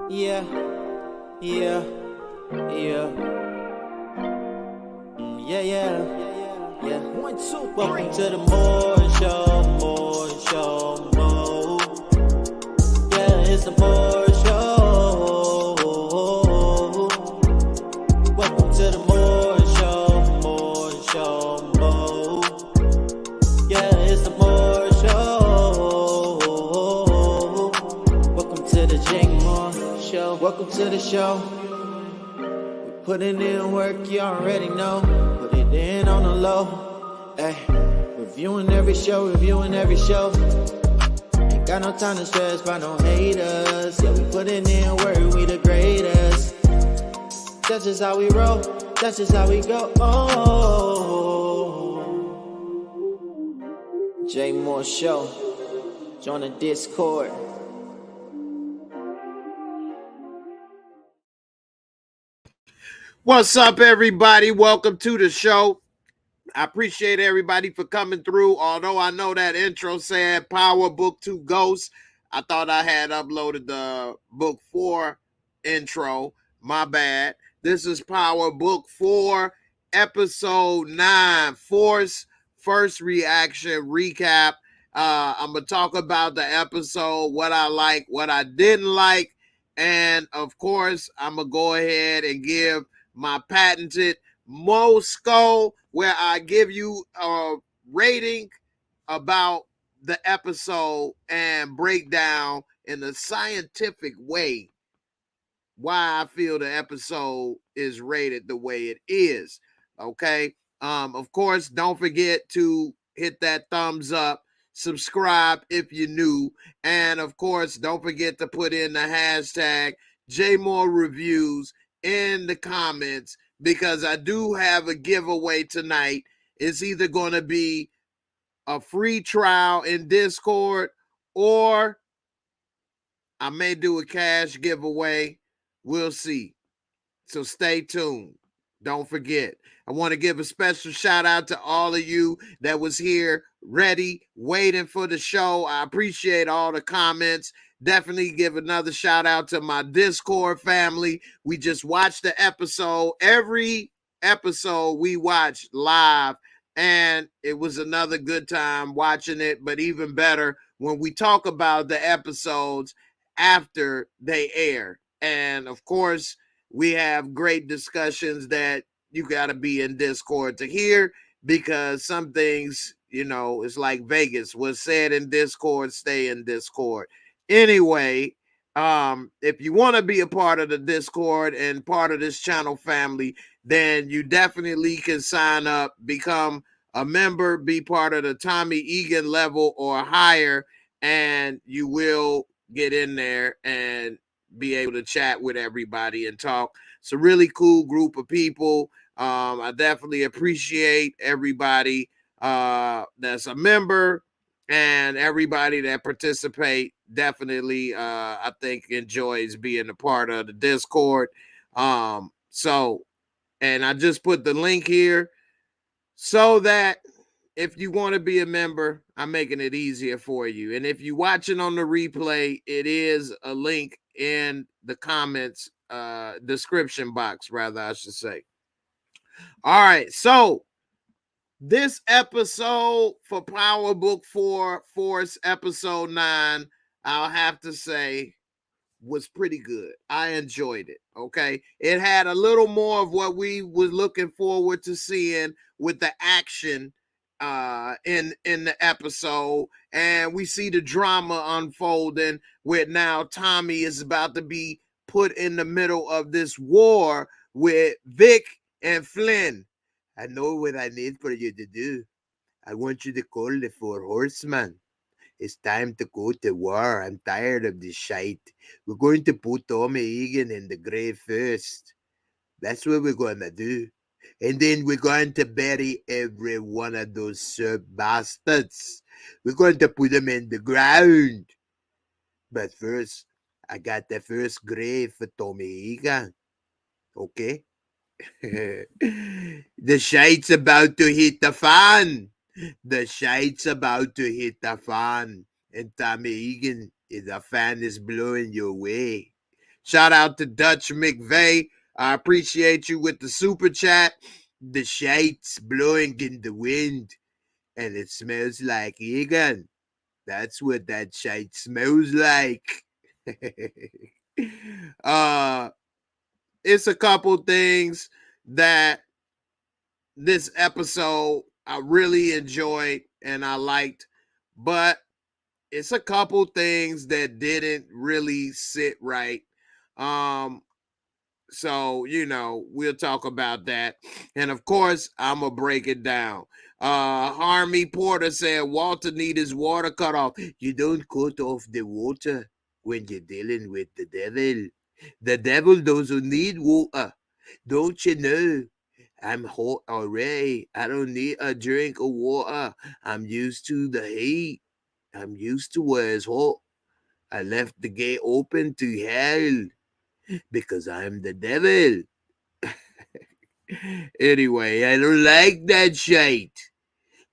Yeah, yeah, yeah. Yeah, yeah, yeah. 1, 2, 3. Welcome to the Moore Show, Moore Show, Moore. Yeah, it's the Moore Show. Welcome to the Moore Show, Moore Show, Moore. Yeah, it's the Moore Show. Welcome to the JAYMOOREREVIEWS show. Welcome to the show. We putting in work, you already know. Put it in on the low. Ay, reviewing every show, reviewing every show. Ain't got no time to stress by no haters. Yeah, we putting in work, we the greatest. That's just how we roll, that's just how we go. Oh, JAYMOOREREVIEWS show. Join the Discord. What's up, everybody? Welcome to the show. I appreciate everybody for coming through. Although I know that intro said Power Book 2 Ghosts, I thought I had uploaded the Book 4 intro. My bad. This is Power Book 4, Episode 9, Force First Reaction Recap. I'm going to talk about the episode, what I like, what I didn't like, and of course, I'm going to go ahead and give my patented MOORESCORE, where I give you a rating about the episode and break down in a scientific way why I feel the episode is rated the way it is. Okay. Of course, don't forget to hit that thumbs up, subscribe if you're new, and of course, don't forget to put in the hashtag JAYMOOREREVIEWS in the comments, because I do have a giveaway tonight. It's either going to be a free trial in Discord, or I may do a cash giveaway. We'll see. So stay tuned. Don't forget. I want to give a special shout out to all of you that was here ready, waiting for the show. I appreciate all the comments. Definitely give another shout out to my Discord family. We just watched the episode. Every episode we watched live, and it was another good time watching it, but even better when we talk about the episodes after they air. And of course, we have great discussions that you got to be in Discord to hear, because some things, you know, it's like Vegas. What's said in Discord, stay in Discord. Anyway, if you want to be a part of the Discord and part of this channel family, then you definitely can sign up, become a member, be part of the Tommy Egan level or higher, and you will get in there and be able to chat with everybody and talk. It's a really cool group of people. I definitely appreciate everybody that's a member, and everybody that participate definitely I think enjoys being a part of the Discord. So, and I just put the link here so that if you want to be a member, I'm making it easier for you. And if you're watching on the replay, it is a link in the comments description box, rather, I should say. All right, so this episode for Power Book 4, Force Episode 9, I'll have to say was pretty good. I enjoyed it. Okay, it had a little more of what we were looking forward to seeing with the action in the episode, and we see the drama unfolding where now Tommy is about to be put in the middle of this war with Vic and Flynn. I know what I need for you to do. I want you to call the 4 horsemen. It's time to go to war. I'm tired of this shite. We're going to put Tommy Egan in the grave first. That's what we're going to do. And then we're going to bury every one of those Serb bastards. We're going to put them in the ground. But first, I got the first grave for Tommy Egan. Okay? The shite's about to hit the fan. The shite's about to hit the fan. And Tommy Egan, the fan is blowing your way. Shout out to Dutch McVeigh. I appreciate you with the super chat. The shite's blowing in the wind, and it smells like Egan. That's what that shite smells like. It's a couple things that this episode I really enjoyed and I liked, but it's a couple things that didn't really sit right. So, we'll talk about that. And of course, I'm going to break it down. Harmy Porter said Walter need his water cut off. You don't cut off the water when you're dealing with the devil. The devil doesn't need water. Don't you know? I'm hot already. I don't need a drink of water. I'm used to the heat. I'm used to where it's hot. I left the gate open to hell because I'm the devil. Anyway, I don't like that shit.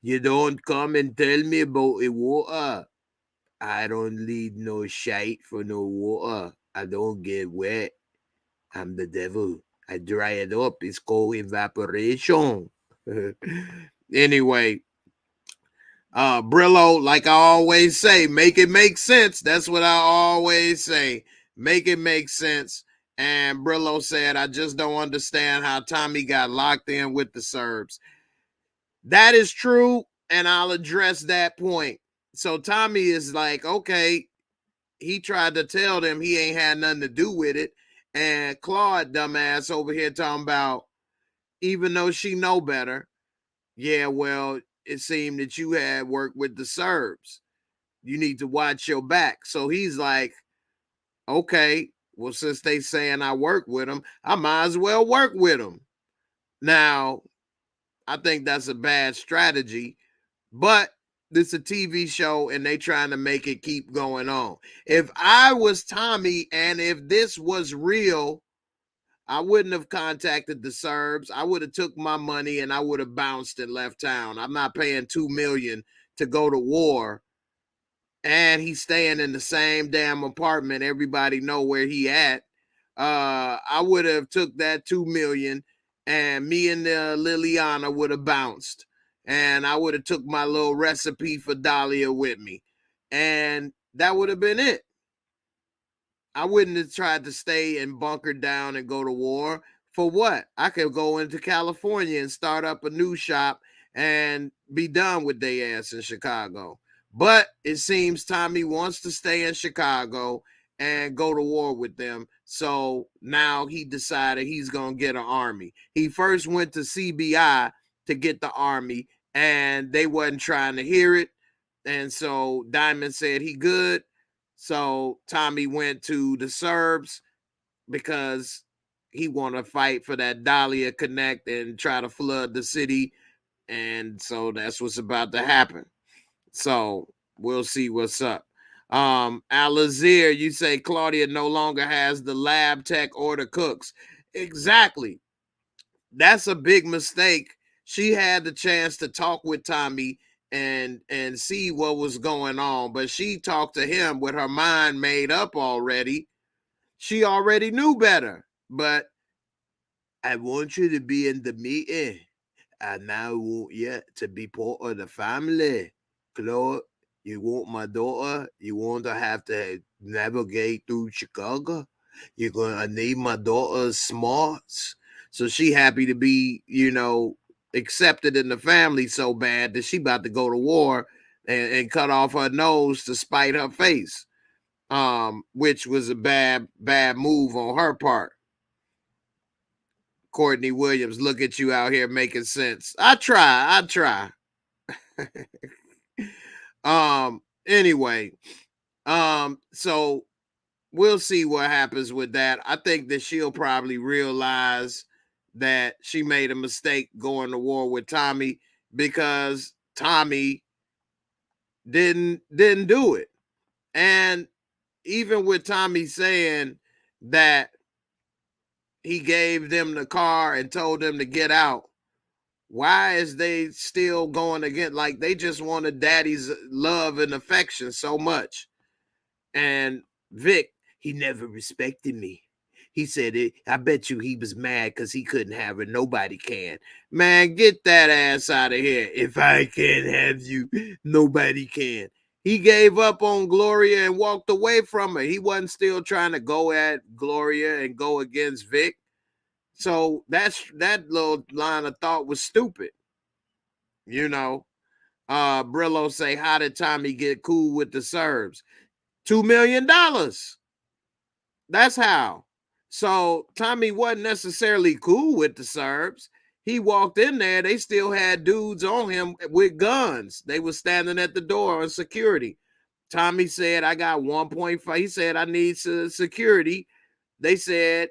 You don't come and tell me about the water. I don't need no shite for no water. I don't get wet. I'm the devil. I dry it up. It's called evaporation. Anyway, Brillo, like I always say, make it make sense. That's what I always say. Make it make sense. And Brillo said, I just don't understand how Tommy got locked in with the Serbs. That is true, and I'll address that point. So Tommy is like, okay, he tried to tell them he ain't had nothing to do with it. And Claude, dumbass, over here talking about, even though she know better, yeah, well, it seemed that you had worked with the Serbs. You need to watch your back. So he's like, okay, well, since they saying I work with them, I might as well work with them. Now, I think that's a bad strategy, but this is a TV show and they trying to make it keep going on. If I was Tommy and if this was real, I wouldn't have contacted the Serbs. I would have took my money and I would have bounced and left town. I'm not paying $2 million to go to war. And he's staying in the same damn apartment. Everybody know where he at. I would have took that $2 million and me and Liliana would have bounced. And I would have took my little recipe for Dahlia with me. And that would have been it. I wouldn't have tried to stay and bunker down and go to war. For what? I could go into California and start up a new shop and be done with their ass in Chicago. But it seems Tommy wants to stay in Chicago and go to war with them. So now he decided he's going to get an army. He first went to CBI to get the army, and they wasn't trying to hear it. And so Diamond said he good. So Tommy went to the Serbs because he want to fight for that Dahlia Connect and try to flood the city. And so that's what's about to happen. So we'll see what's up. Alazir, you say Claudia no longer has the lab tech or the cooks. Exactly. That's a big mistake. She had the chance to talk with Tommy and see what was going on, but she talked to him with her mind made up already. She already knew better, but I want you to be in the meeting. I now want you to be part of the family. Claude, you want my daughter? You want to have to navigate through Chicago? You're going to need my daughter's smarts. So she happy to be, accepted in the family so bad that she about to go to war and cut off her nose to spite her face, which was a bad move on her part. Courtney Williams, look at you out here making sense. I try. Anyway, so we'll see what happens with that. I think that she'll probably realize that she made a mistake going to war with Tommy because Tommy didn't do it. And even with Tommy saying that he gave them the car and told them to get out, why is they still going again? Like they just wanted daddy's love and affection so much. And Vic, He never respected me. He said, I bet you he was mad because he couldn't have her. Nobody can. Man, get that ass out of here. If I can't have you, nobody can. He gave up on Gloria and walked away from her. He wasn't still trying to go at Gloria and go against Vic. So that little line of thought was stupid. You know, Brillo say, how did Tommy get cool with the Serbs? $2 million. That's how. So Tommy wasn't necessarily cool with the Serbs. He walked in there, they still had dudes on him with guns. They were standing at the door on security. Tommy said, I got 1.5. He said, I need security. They said,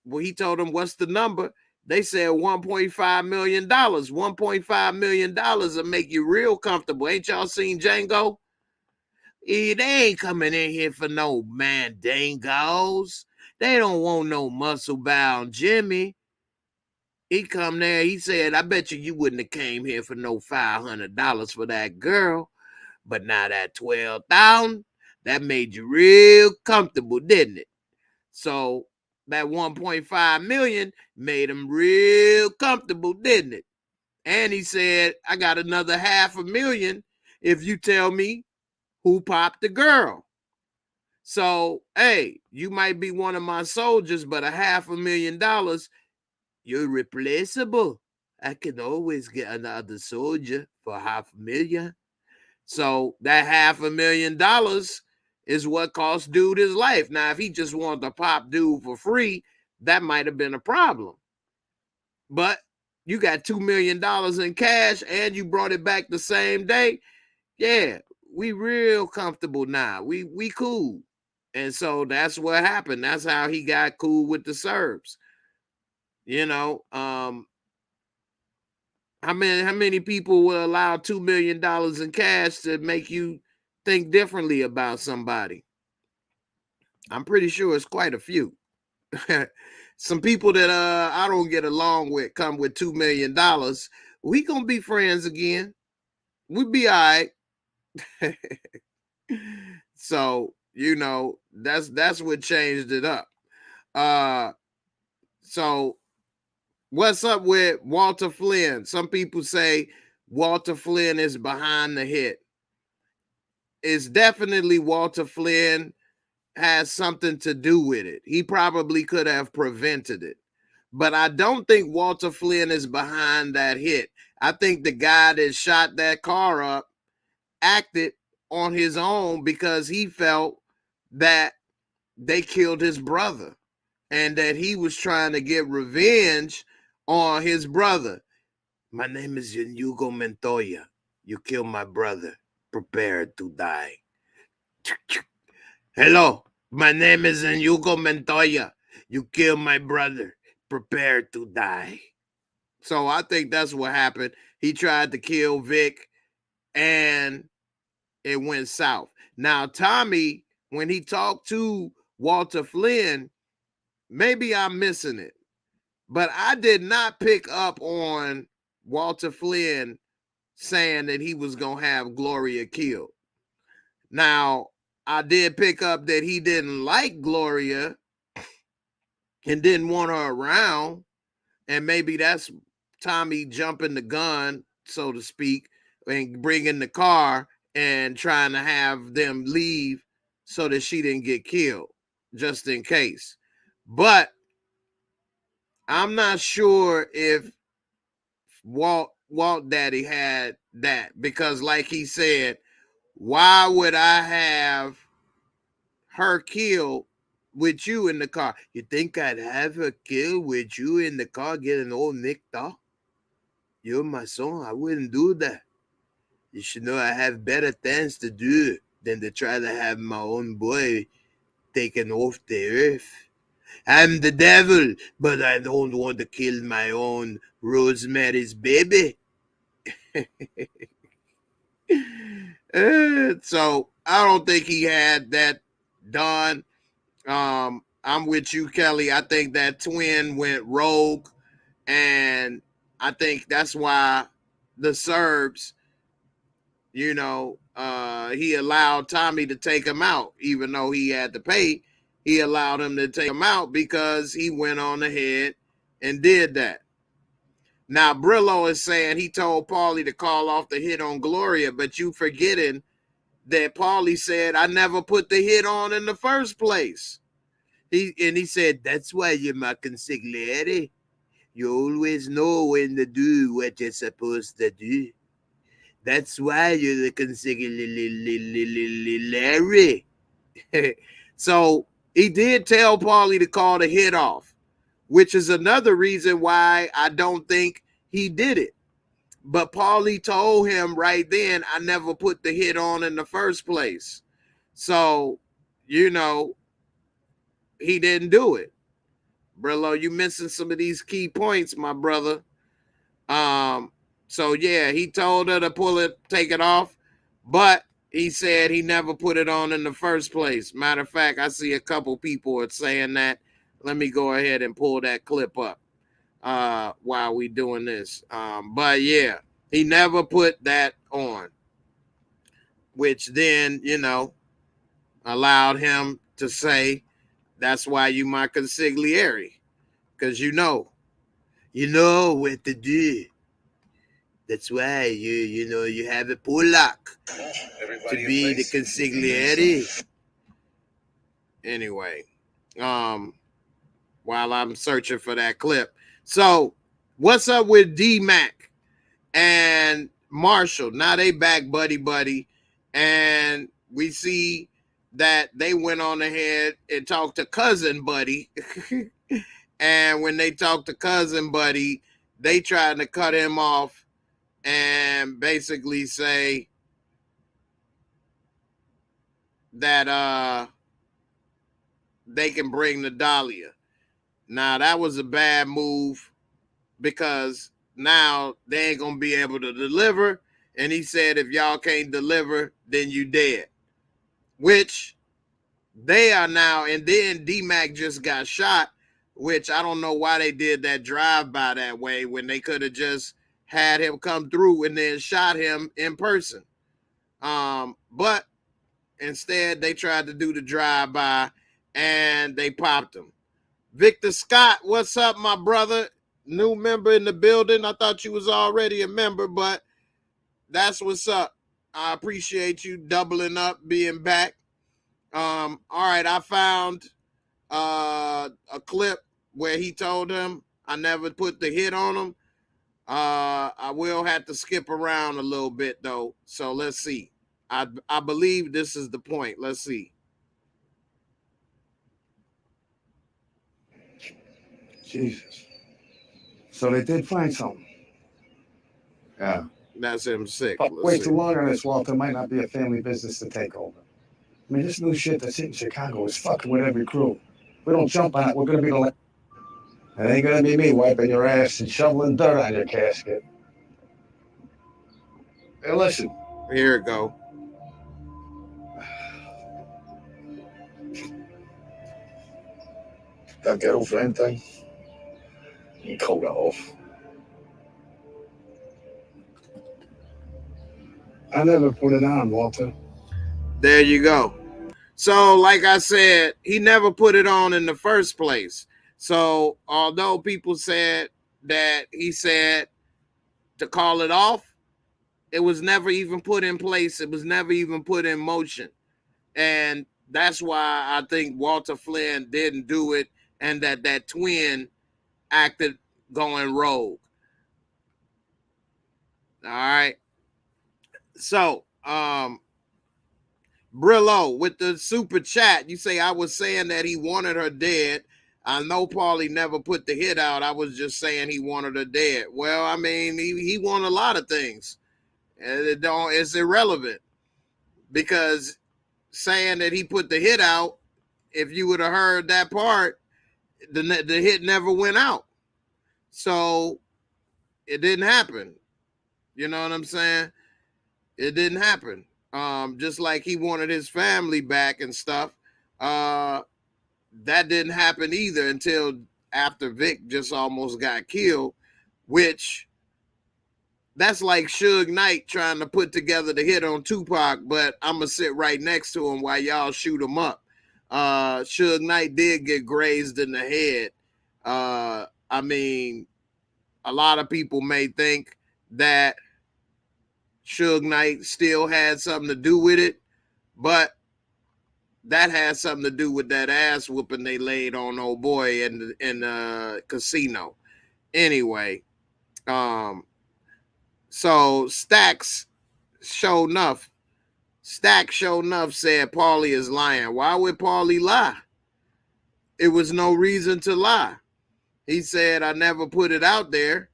well, he told them, what's the number? They said $1.5 million. $1.5 million will make you real comfortable. Ain't y'all seen Django? They ain't coming in here for no mandangos. They don't want no muscle-bound Jimmy. He come there, he said, I bet you wouldn't have came here for no $500 for that girl. But now that $12,000, that made you real comfortable, didn't it? So that 1.5 million made him real comfortable, didn't it? And he said, I got another $500,000 if you tell me who popped the girl. So, hey, you might be one of my soldiers, but $500,000, you're replaceable. I can always get another soldier for $500,000. So that $500,000 is what cost dude his life. Now, if he just wanted to pop dude for free, that might have been a problem. But you got $2 million in cash and you brought it back the same day. Yeah, we real comfortable now. We cool. And so that's what happened. That's how he got cool with the Serbs. You know, how many people will allow $2 million in cash to make you think differently about somebody? I'm pretty sure it's quite a few. Some people that I don't get along with come with $2 million. We gonna be friends again. We be all right. So, you know, that's what changed it up. So what's up with Walter Flynn? Some people say Walter Flynn is behind the hit. It's definitely Walter Flynn has something to do with it. He probably could have prevented it. But I don't think Walter Flynn is behind that hit. I think the guy that shot that car up acted on his own because he felt that they killed his brother and that he was trying to get revenge on his brother. My name is Inigo Montoya. You killed my brother. Prepare to die. Hello, my name is Inigo Montoya. You killed my brother. Prepare to die. So I think that's what happened. He tried to kill Vic and it went south. Now, Tommy, when he talked to Walter Flynn, maybe I'm missing it, but I did not pick up on Walter Flynn saying that he was going to have Gloria killed. Now, I did pick up that he didn't like Gloria and didn't want her around, and maybe that's Tommy jumping the gun, so to speak, and bringing the car and trying to have them leave so that she didn't get killed, just in case. But I'm not sure if Walt Daddy had that, because like he said, why would I have her killed with you in the car? You think I'd have her killed with you in the car getting all nicked off? You're my son. I wouldn't do that. You should know I have better things to do than to try to have my own boy taken off the earth. I'm the devil, but I don't want to kill my own Rosemary's baby. So I don't think he had that done. I'm with you, Kelly. I think that twin went rogue, and I think that's why the Serbs, he allowed Tommy to take him out, even though he had to pay. he allowed him to take him out because he went on ahead and did that. Now, Brillo is saying he told Paulie to call off the hit on Gloria, but you forgetting that Paulie said, I never put the hit on in the first place. He said, that's why you're my consigliere. You always know when to do what you're supposed to do. That's why you're the consigliere. So he did tell Paulie to call the hit off, which is another reason why I don't think he did it. But Paulie told him right then, I never put the hit on in the first place. So, you know, he didn't do it. Brillo, you missing some of these key points, my brother. So yeah, he told her to pull it, take it off, but he said he never put it on in the first place. Matter of fact, I see a couple people are saying that. Let me go ahead and pull that clip up while we doing this. But yeah, he never put that on, which then, you know, allowed him to say, that's why you my consigliere, because you know what to do. That's why you have a Polak to be the consigliere. Anyway, while I'm searching for that clip. So, what's up with DMacc and Marshall? Now they back buddy, and we see that they went on ahead and talked to cousin buddy. And when they talked to cousin buddy, they tried to cut him off and basically say that they can bring the Dahlia. Now that was a bad move because now they ain't gonna be able to deliver. And he said, if y'all can't deliver, then you dead. Which they are now. And then DMacc just got shot, which I don't know why they did that drive-by that way when they could have just had him come through and then shot him in person. But instead, they tried to do the drive-by and they popped him. Victor Scott, what's up, my brother? New member in the building. I thought you was already a member, but that's what's up. I appreciate you doubling up, being back. All right, I found a clip where he told him I never put the hit on him. I will have to skip around a little bit though. So let's see. I believe this is the point. Let's see. Jesus. So they did find something. Yeah. That's him sick. Wait too long on this, Walter. Might not be a family business to take over. I mean, this new shit that's in Chicago is fucking with every crew. We don't jump on it, we're gonna be the last. It ain't gonna be me wiping your ass and shoveling dirt on your casket. Hey, listen. Here it go. That girlfriend thing, you called it off. I never put it on, Walter. There you go. So, like I said, he never put it on in the first place. So, although people said that he said to call it off, it was never even put in place. It was never even put in motion. And that's why I think Walter Flynn didn't do it and that twin acted going rogue. All right. So, Brillo with the super chat, you say I was saying that he wanted her dead. I know Paulie never put the hit out. I was just saying he wanted her dead. Well, I mean, he wanted a lot of things. And it's irrelevant because saying that he put the hit out, if you would have heard that part, the hit never went out. So it didn't happen. You know what I'm saying? It didn't happen. Just like he wanted his family back and stuff. That didn't happen either until after Vic just almost got killed, which that's like Suge Knight trying to put together the hit on Tupac, but I'm going to sit right next to him while y'all shoot him up. Suge Knight did get grazed in the head. I mean, a lot of people may think that Suge Knight still had something to do with it, but that had something to do with that ass whooping they laid on old boy in the casino. Anyway, so Stacks showed enough. Stack showed enough said Paulie is lying. Why would Paulie lie? It was no reason to lie. He said, I never put it out there.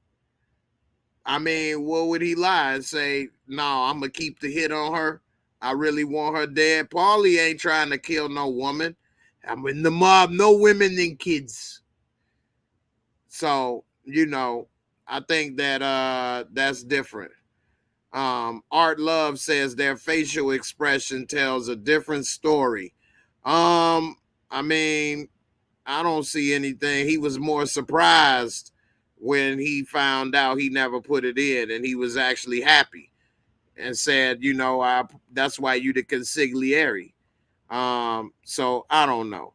I mean, what would he lie and say, no, I'm going to keep the hit on her? I really want her dead. Paulie ain't trying to kill no woman. I'm in the mob, no women and kids. So, you know, I think that that's different. Art Love says their facial expression tells a different story. I mean, I don't see anything. He was more surprised when he found out he never put it in, and he was actually happy and said, you know, that's why you the consigliere. So I don't know.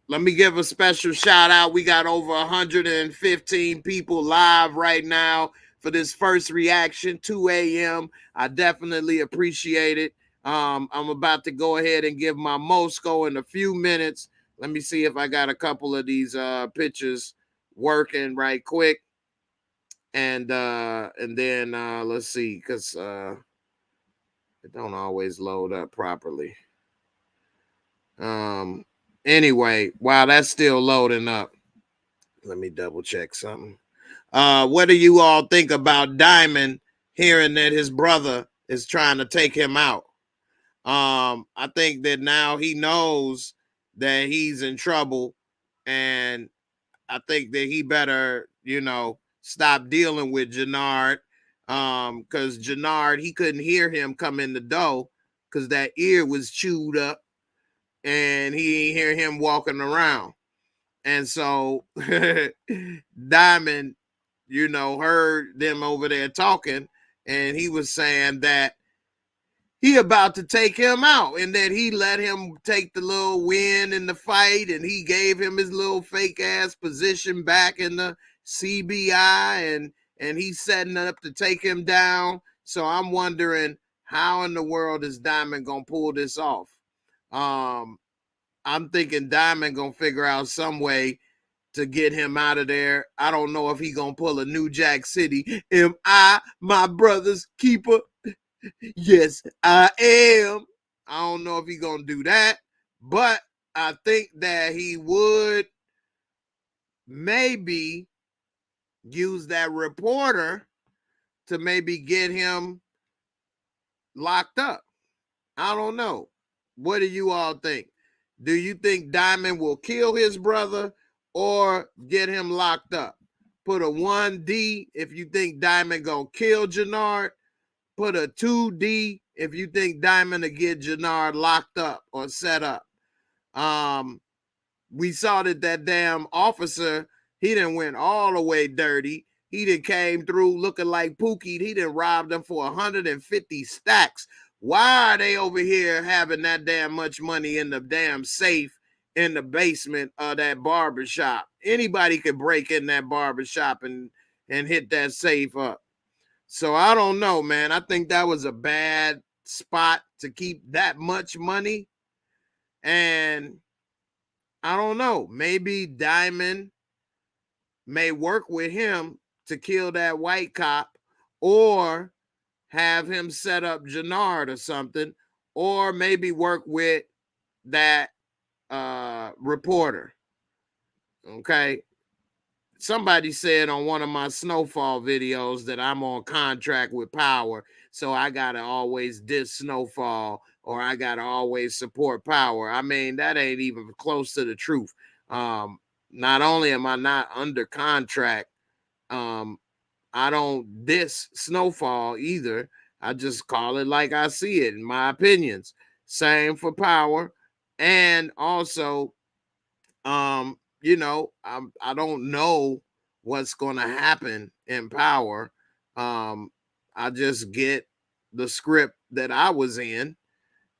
Let me give a special shout out. We got over 115 people live right now for this first reaction, 2 a.m. I definitely appreciate it. I'm about to go ahead and give my MOORESCORE in a few minutes. Let me see if I got a couple of these pictures working right quick. And then let's see, because it don't always load up properly. Anyway, while that's still loading up, let me double check something. What do you all think about Diamond hearing that his brother is trying to take him out? I think that now he knows that he's in trouble, and I think that he better, you know, stop dealing with Jannard, because Jannard, he couldn't hear him come in the door because that ear was chewed up, and he ain't hear him walking around. And so Diamond, you know, heard them over there talking, and he was saying that he about to take him out, and that he let him take the little win in the fight, and he gave him his little fake ass position back in the CBI, and he's setting up to take him down. So I'm wondering, how in the world is Diamond gonna pull this off? I'm thinking Diamond gonna figure out some way to get him out of there. I don't know if he gonna pull a New Jack City. Am I my brother's keeper? Yes, I am. I don't know if he gonna do that, but I think that he would maybe use that reporter to maybe get him locked up. I don't know. What do you all think? Do you think Diamond will kill his brother or get him locked up? Put a 1D if you think Diamond gonna kill Jannard. Put a 2D if you think Diamond will get Jannard locked up or set up. We saw that damn officer, he done went all the way dirty. He done came through looking like Pookie. He done robbed them for 150 stacks. Why are they over here having that damn much money in the damn safe in the basement of that barbershop? Anybody could break in that barbershop and hit that safe up. So I don't know, man. I think that was a bad spot to keep that much money. And I don't know. Maybe Diamond may work with him to kill that white cop, or have him set up Jannard or something, or maybe work with that reporter. Okay. Somebody said on one of my Snowfall videos that I'm on contract with Power, so I gotta always diss Snowfall, or I gotta always support Power. I mean, that ain't even close to the truth. Not only am I not under contract, I don't diss Snowfall either. I just call it like I see it, in my opinions. Same for Power. And also, you know, I don't know what's going to happen in Power. I just get the script that I was in,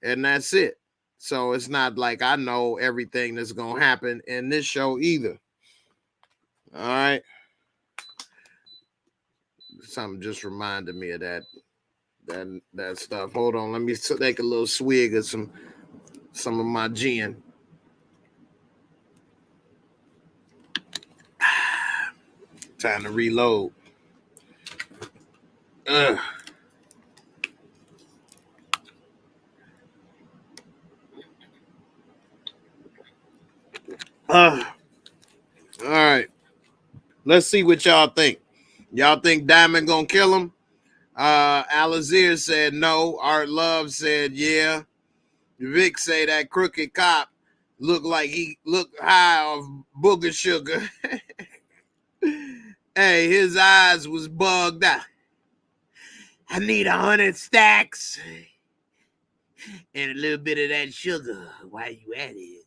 and that's it. So it's not like I know everything that's going to happen in this show either. All right. Something just reminded me of that stuff. Hold on. Let me take a little swig of some of my gin. Time to reload. All right. Let's see what y'all think. Y'all think Diamond gonna kill him? Alizir said no. Art Love said yeah. Vic say that crooked cop looked like he looked high off booger sugar. Hey, his eyes was bugged out. I need 100 stacks and a little bit of that sugar while you at it.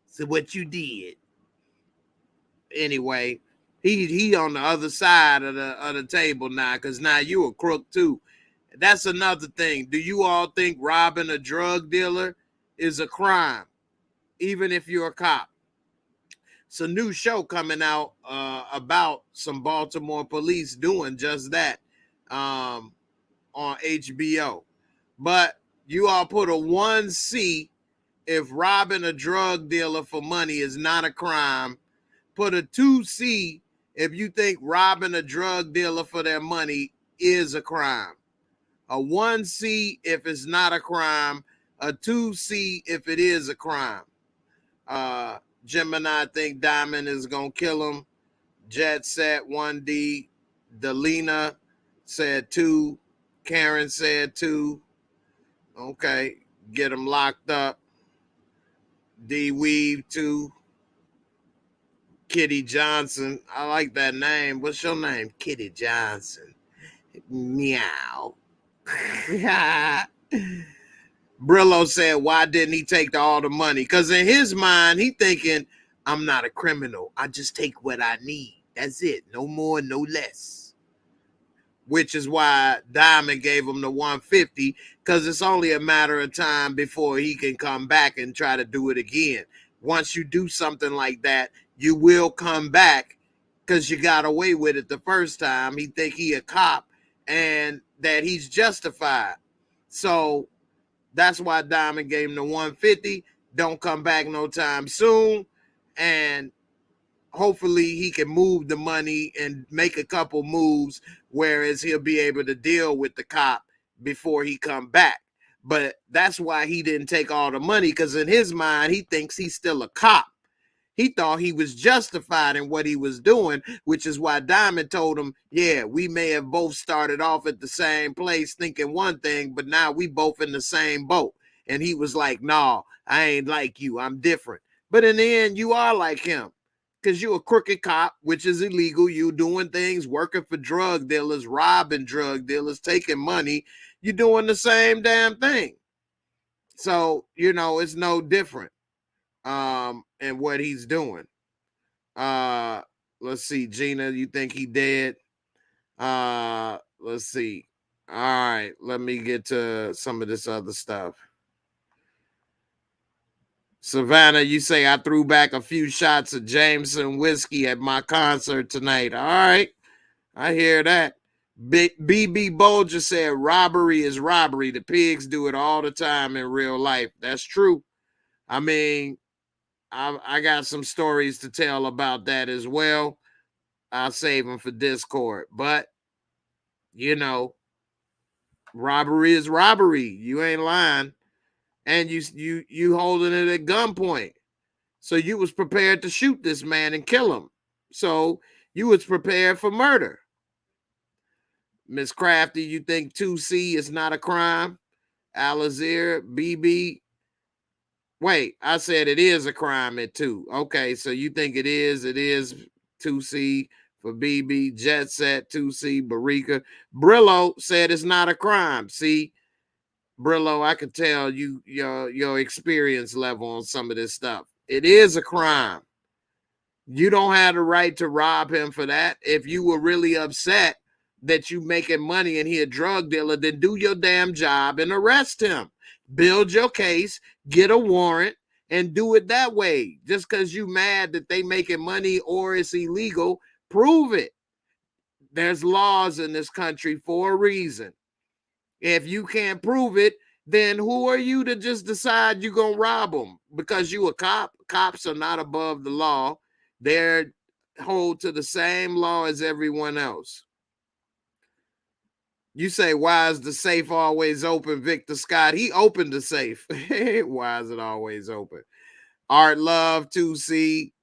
So what you did? Anyway, he on the other side of the table now, because now you a crook too. That's another thing. Do you all think robbing a drug dealer is a crime, even if you're a cop? It's a new show coming out about some Baltimore police doing just that on HBO. But you all put a 1C if robbing a drug dealer for money is not a crime. Put a 2C if you think robbing a drug dealer for their money is a crime. A 1C if it's not a crime. A 2C if it is a crime. Gemini think Diamond is going to kill him. Jet Set 1D. Delina said 2. Karen said 2. Okay. Get him locked up. D Weave 2. Kitty Johnson. I like that name. What's your name? Kitty Johnson. Meow. Brillo said, why didn't he take all the money? Because in his mind, he thinking, I'm not a criminal. I just take what I need. That's it. No more, no less. Which is why Diamond gave him the 150, because it's only a matter of time before he can come back and try to do it again. Once you do something like that, you will come back because you got away with it the first time. He think he a cop and that he's justified. So that's why Diamond gave him the 150. Don't come back no time soon. And hopefully he can move the money and make a couple moves, whereas he'll be able to deal with the cop before he come back. But that's why he didn't take all the money, because in his mind, he thinks he's still a cop. He thought he was justified in what he was doing, which is why Diamond told him, yeah, we may have both started off at the same place thinking one thing, but now we both in the same boat. And he was like, nah, I ain't like you. I'm different. But in the end, you are like him, because you're a crooked cop, which is illegal. You doing things, working for drug dealers, robbing drug dealers, taking money. You're doing the same damn thing. So, you know, it's no different. And what he's doing. Let's see, Gina, you think he dead? Let's see. All right, let me get to some of this other stuff. Savannah, you say I threw back a few shots of Jameson whiskey at my concert tonight. All right, I hear that. BB Bolger said robbery is robbery. The pigs do it all the time in real life. That's true. I mean, I got some stories to tell about that as well. I'll save them for Discord. But, you know, robbery is robbery. You ain't lying. And you holding it at gunpoint. So you was prepared to shoot this man and kill him. So you was prepared for murder. Miss Crafty, you think 2C is not a crime? Alizir, BB. Wait, I said it is a crime at 2. Okay, so you think it is 2C for BB, Jet Set, 2C, Barika. Brillo said it's not a crime. See, Brillo, I could tell you your experience level on some of this stuff. It is a crime. You don't have the right to rob him for that. If you were really upset that you making money and he a drug dealer, then do your damn job and arrest him. build your case, get a warrant, and do it that way. Just because you mad that they making money or it's illegal, prove it. There's laws in this country for a reason. If you can't prove it, then who are you to just decide you're going to rob them? Because you a cop. Cops are not above the law. They're hold to the same law as everyone else. You say, why is the safe always open, Victor Scott? He opened the safe. Why is it always open? Art Love 2C.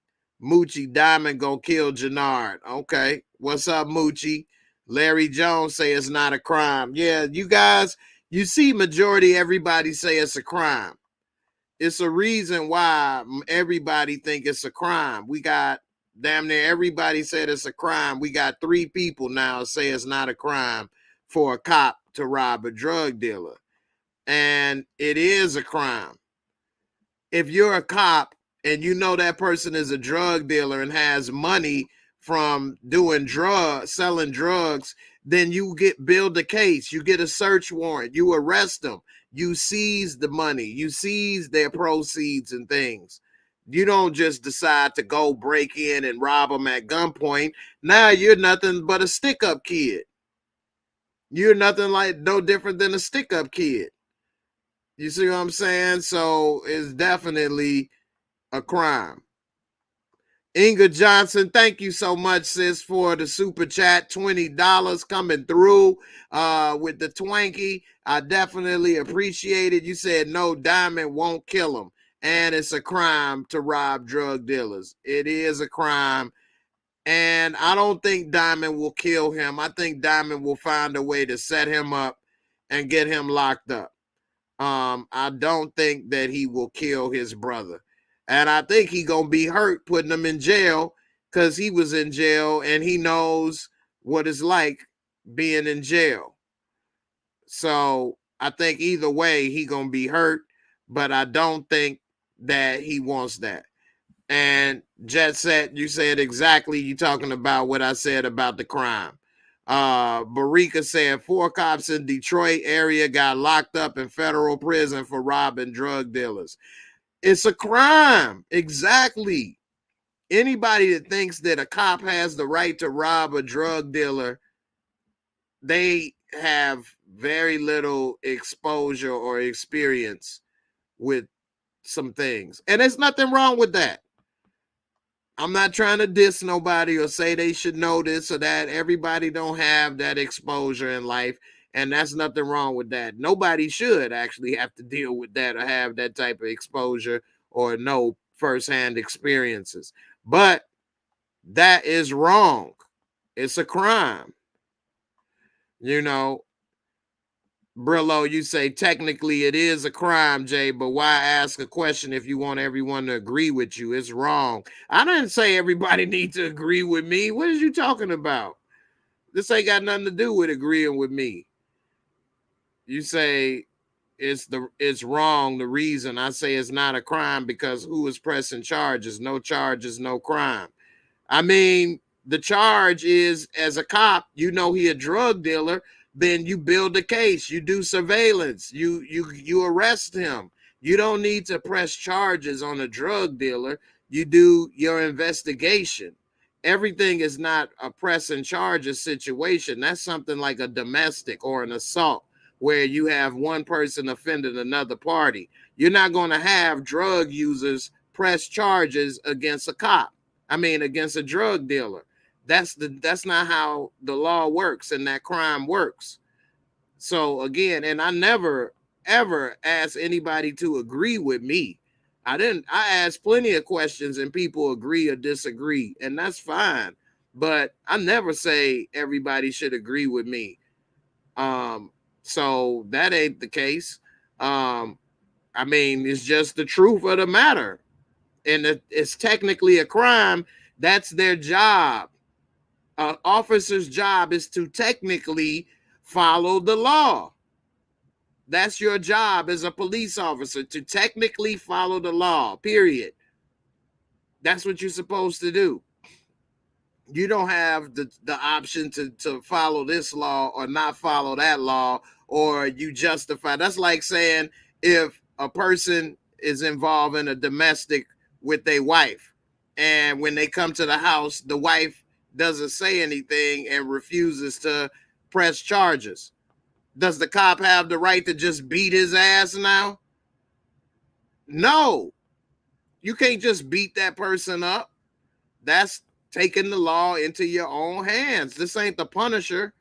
Moochie Diamond gonna kill Jannard. Okay. What's up, Moochie? Larry Jones say it's not a crime. Yeah, you guys, you see majority everybody say it's a crime. It's a reason why everybody think it's a crime. We got damn near everybody said it's a crime. We got 3 people now say it's not a crime for a cop to rob a drug dealer. And it is a crime. If you're a cop and you know that person is a drug dealer and has money from doing selling drugs, then you build a case, you get a search warrant, you arrest them, you seize the money, you seize their proceeds and things. You don't just decide to go break in and rob them at gunpoint. Now you're nothing but a stick-up kid. You're no different than a stick-up kid. You see what I'm saying? So it's definitely a crime. Inga Johnson, thank you so much, sis, for the super chat. $20 coming through with the Twanky. I definitely appreciate it. You said no, Diamond won't kill him. And it's a crime to rob drug dealers. It is a crime. And I don't think Diamond will kill him. I think Diamond will find a way to set him up and get him locked up. I don't think that he will kill his brother. And I think he gonna be hurt putting him in jail because he was in jail and he knows what it's like being in jail. So I think either way he gonna be hurt, but I don't think that he wants that. And Jet Set, you said exactly, you talking about what I said about the crime. Barika said 4 cops in Detroit area got locked up in federal prison for robbing drug dealers. It's a crime. Exactly. Anybody that thinks that a cop has the right to rob a drug dealer, they have very little exposure or experience with some things. And there's nothing wrong with that. I'm not trying to diss nobody or say they should know this or that. Everybody don't have that exposure in life, and that's nothing wrong with that. Nobody should actually have to deal with that or have that type of exposure or know firsthand experiences. But that is wrong. It's a crime. You know, Brillo, you say technically it is a crime, Jay, but why ask a question if you want everyone to agree with you? It's wrong. I didn't say everybody needs to agree with me. What are you talking about? This ain't got nothing to do with agreeing with me. You say it's wrong. The reason I say it's not a crime because who is pressing charges? No charges, no crime. I mean, the charge is as a cop, you know he a drug dealer. Then you build a case, you do surveillance, you arrest him. You don't need to press charges on a drug dealer. You do your investigation. Everything is not a pressing charges situation. That's something like a domestic or an assault where you have one person offending another party. You're not going to have drug users press charges against a cop. Against a drug dealer. That's not how the law works and that crime works. So again, and I never ever asked anybody to agree with me. I asked plenty of questions and people agree or disagree, and that's fine. But I never say everybody should agree with me. So that ain't the case. It's just the truth of the matter. And it's technically a crime. That's their job. An officer's job is to technically follow the law. That's your job as a police officer, to technically follow the law, period. That's what you're supposed to do. You don't have the option to follow this law or not follow that law, or you justify. That's like saying if a person is involved in a domestic with their wife, and when they come to the house, the wife doesn't say anything and refuses to press charges? Does the cop have the right to just beat his ass now? No. You can't just beat that person up. That's taking the law into your own hands. This ain't the Punisher.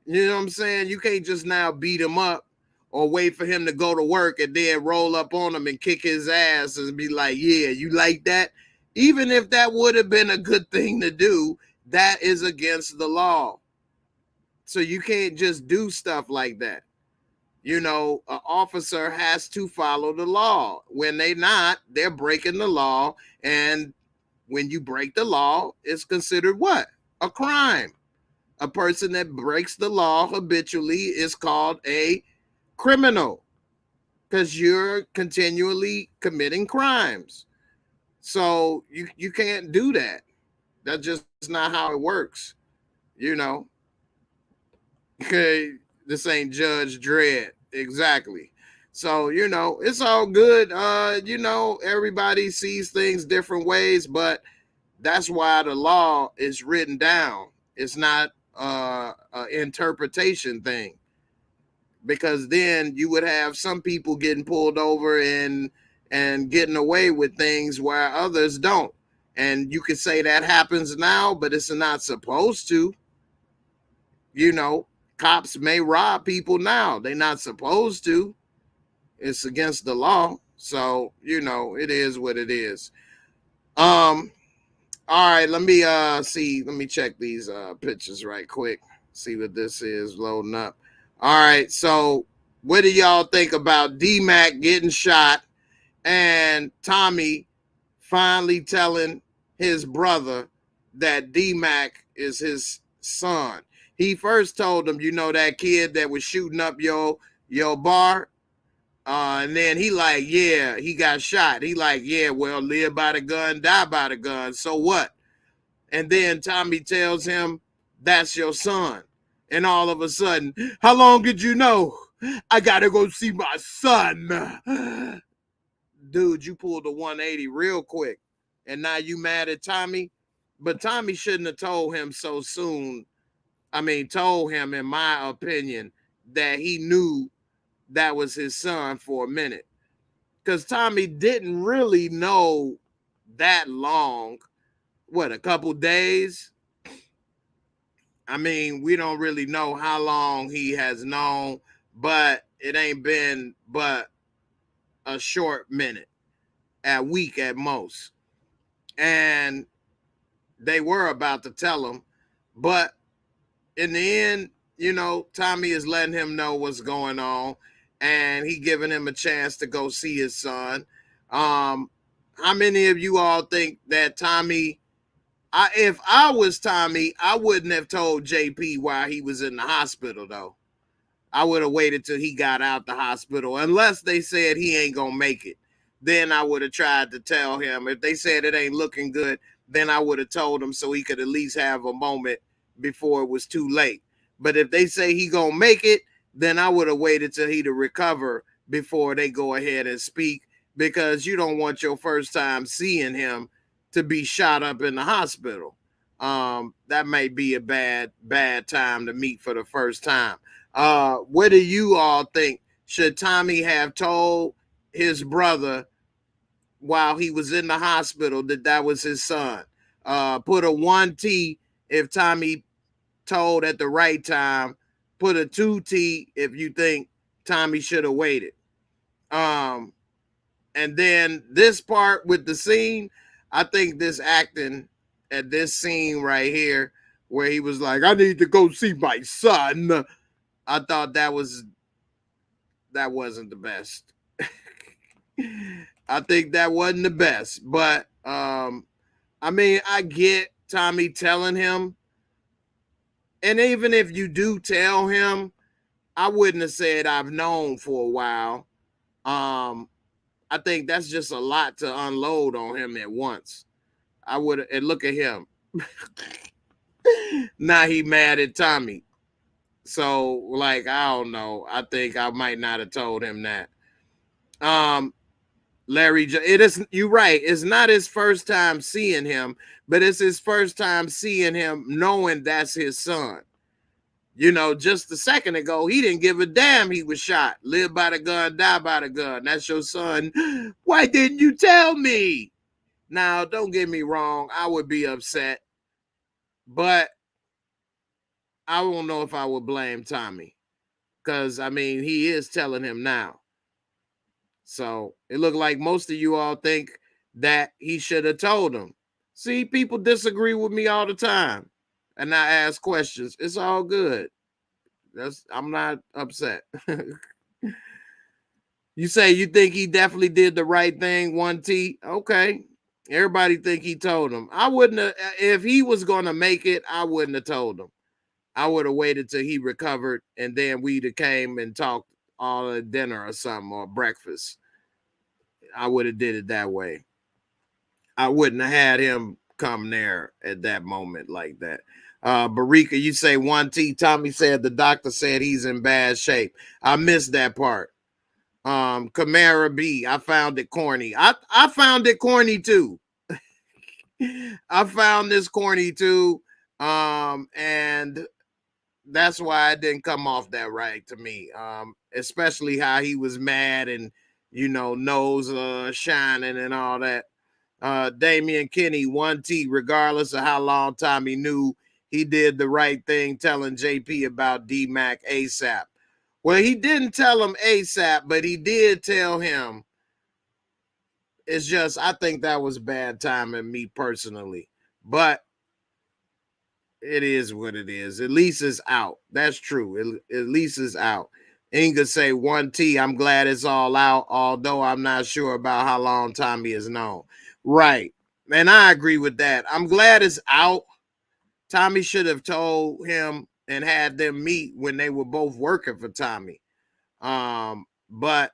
You know what I'm saying? You can't just now beat him up or wait for him to go to work and then roll up on him and kick his ass and be like, yeah, you like that? Even if that would have been a good thing to do, that is against the law. So you can't just do stuff like that. You know, an officer has to follow the law. When they're not, they're breaking the law. And when you break the law, it's considered what? A crime. A person that breaks the law habitually is called a criminal because you're continually committing crimes. So you can't do that. That's just not how it works. You know, okay, this ain't Judge Dredd. Exactly. So, you know, it's all good. You know, everybody sees things different ways, but that's why the law is written down. It's not an interpretation thing, because then you would have some people getting pulled over and getting away with things where others don't. And you could say that happens now, but it's not supposed to. You know, cops may rob people now. They're not supposed to. It's against the law. So, you know, it is what it is. All right, let me see. Let me check these pictures right quick. See what this is loading up. All right, so what do y'all think about DMacc getting shot and Tommy finally telling his brother that DMacc is his son? He first told him, you know, that kid that was shooting up your bar. And then he like, yeah, he got shot. He like, yeah, well, live by the gun, die by the gun. So what? And then Tommy tells him, that's your son. And all of a sudden, how long did you know? I got to go see my son. Dude, you pulled a 180 real quick. And now you mad at Tommy? But Tommy shouldn't have told him so soon. I mean, told him, in my opinion, that he knew that was his son for a minute. Because Tommy didn't really know that long. What, a couple days? I mean, we don't really know how long he has known, but it ain't been but a short minute, a week at most. And they were about to tell him, but in the end, you know, Tommy is letting him know what's going on, and he giving him a chance to go see his son. How many of you all think that Tommy, if I was Tommy, I wouldn't have told JP while he was in the hospital, though. I would have waited till he got out the hospital, unless they said he ain't gonna make it. Then I would have tried to tell him. If they said it ain't looking good, then I would have told him so he could at least have a moment before it was too late. But if they say he gonna make it, then I would have waited till he to recover before they go ahead and speak, because you don't want your first time seeing him to be shot up in the hospital. That may be a bad time to meet for the first time. What do you all think? Should Tommy have told his brother while he was in the hospital that was his son? Put a 1T if Tommy told at the right time. Put a 2T if you think Tommy should have waited. And then this part with the scene, I think this acting at this scene right here, where he was like, I need to go see my son, I thought that wasn't the best. I think that wasn't the best. But I mean, I get Tommy telling him. And even if you do tell him, I wouldn't have said I've known for a while. I think that's just a lot to unload on him at once. I would, and look at him. Now he mad at Tommy. So, like, I don't know. I think I might not have told him that. Larry, it is, you're right. It's not his first time seeing him, but it's his first time seeing him knowing that's his son. You know, just a second ago, he didn't give a damn he was shot. Live by the gun, die by the gun. That's your son. Why didn't you tell me? Now, don't get me wrong. I would be upset, but I don't know if I would blame Tommy. Because, I mean, he is telling him now. So it looked like most of you all think that he should have told him. See, people disagree with me all the time. And I ask questions. It's all good. I'm not upset. You say you think he definitely did the right thing, 1T. Okay. Everybody think he told him. I wouldn't have, if he was going to make it, I wouldn't have told him. I would have waited till he recovered, and then we'd have came and talked all at dinner or something, or breakfast. I would have did it that way. I wouldn't have had him come there at that moment like that. Barika, you say 1T. Tommy said the doctor said he's in bad shape. I missed that part. Camara B, I found it corny. I found it corny too. I found this corny too. And that's why it didn't come off that right to me. Especially how he was mad and, you know, nose shining and all that. Damian Kinney, 1T, regardless of how long Tommy knew, he did the right thing telling JP about DMacc ASAP. Well, he didn't tell him ASAP, but he did tell him. It's just, I think that was bad timing, me personally. But it is what it is. At least it's out. That's true. At least it's out. Inga say 1T, I'm glad it's all out, although I'm not sure about how long Tommy is known. Right. And I agree with that. I'm glad it's out. Tommy should have told him and had them meet when they were both working for Tommy. But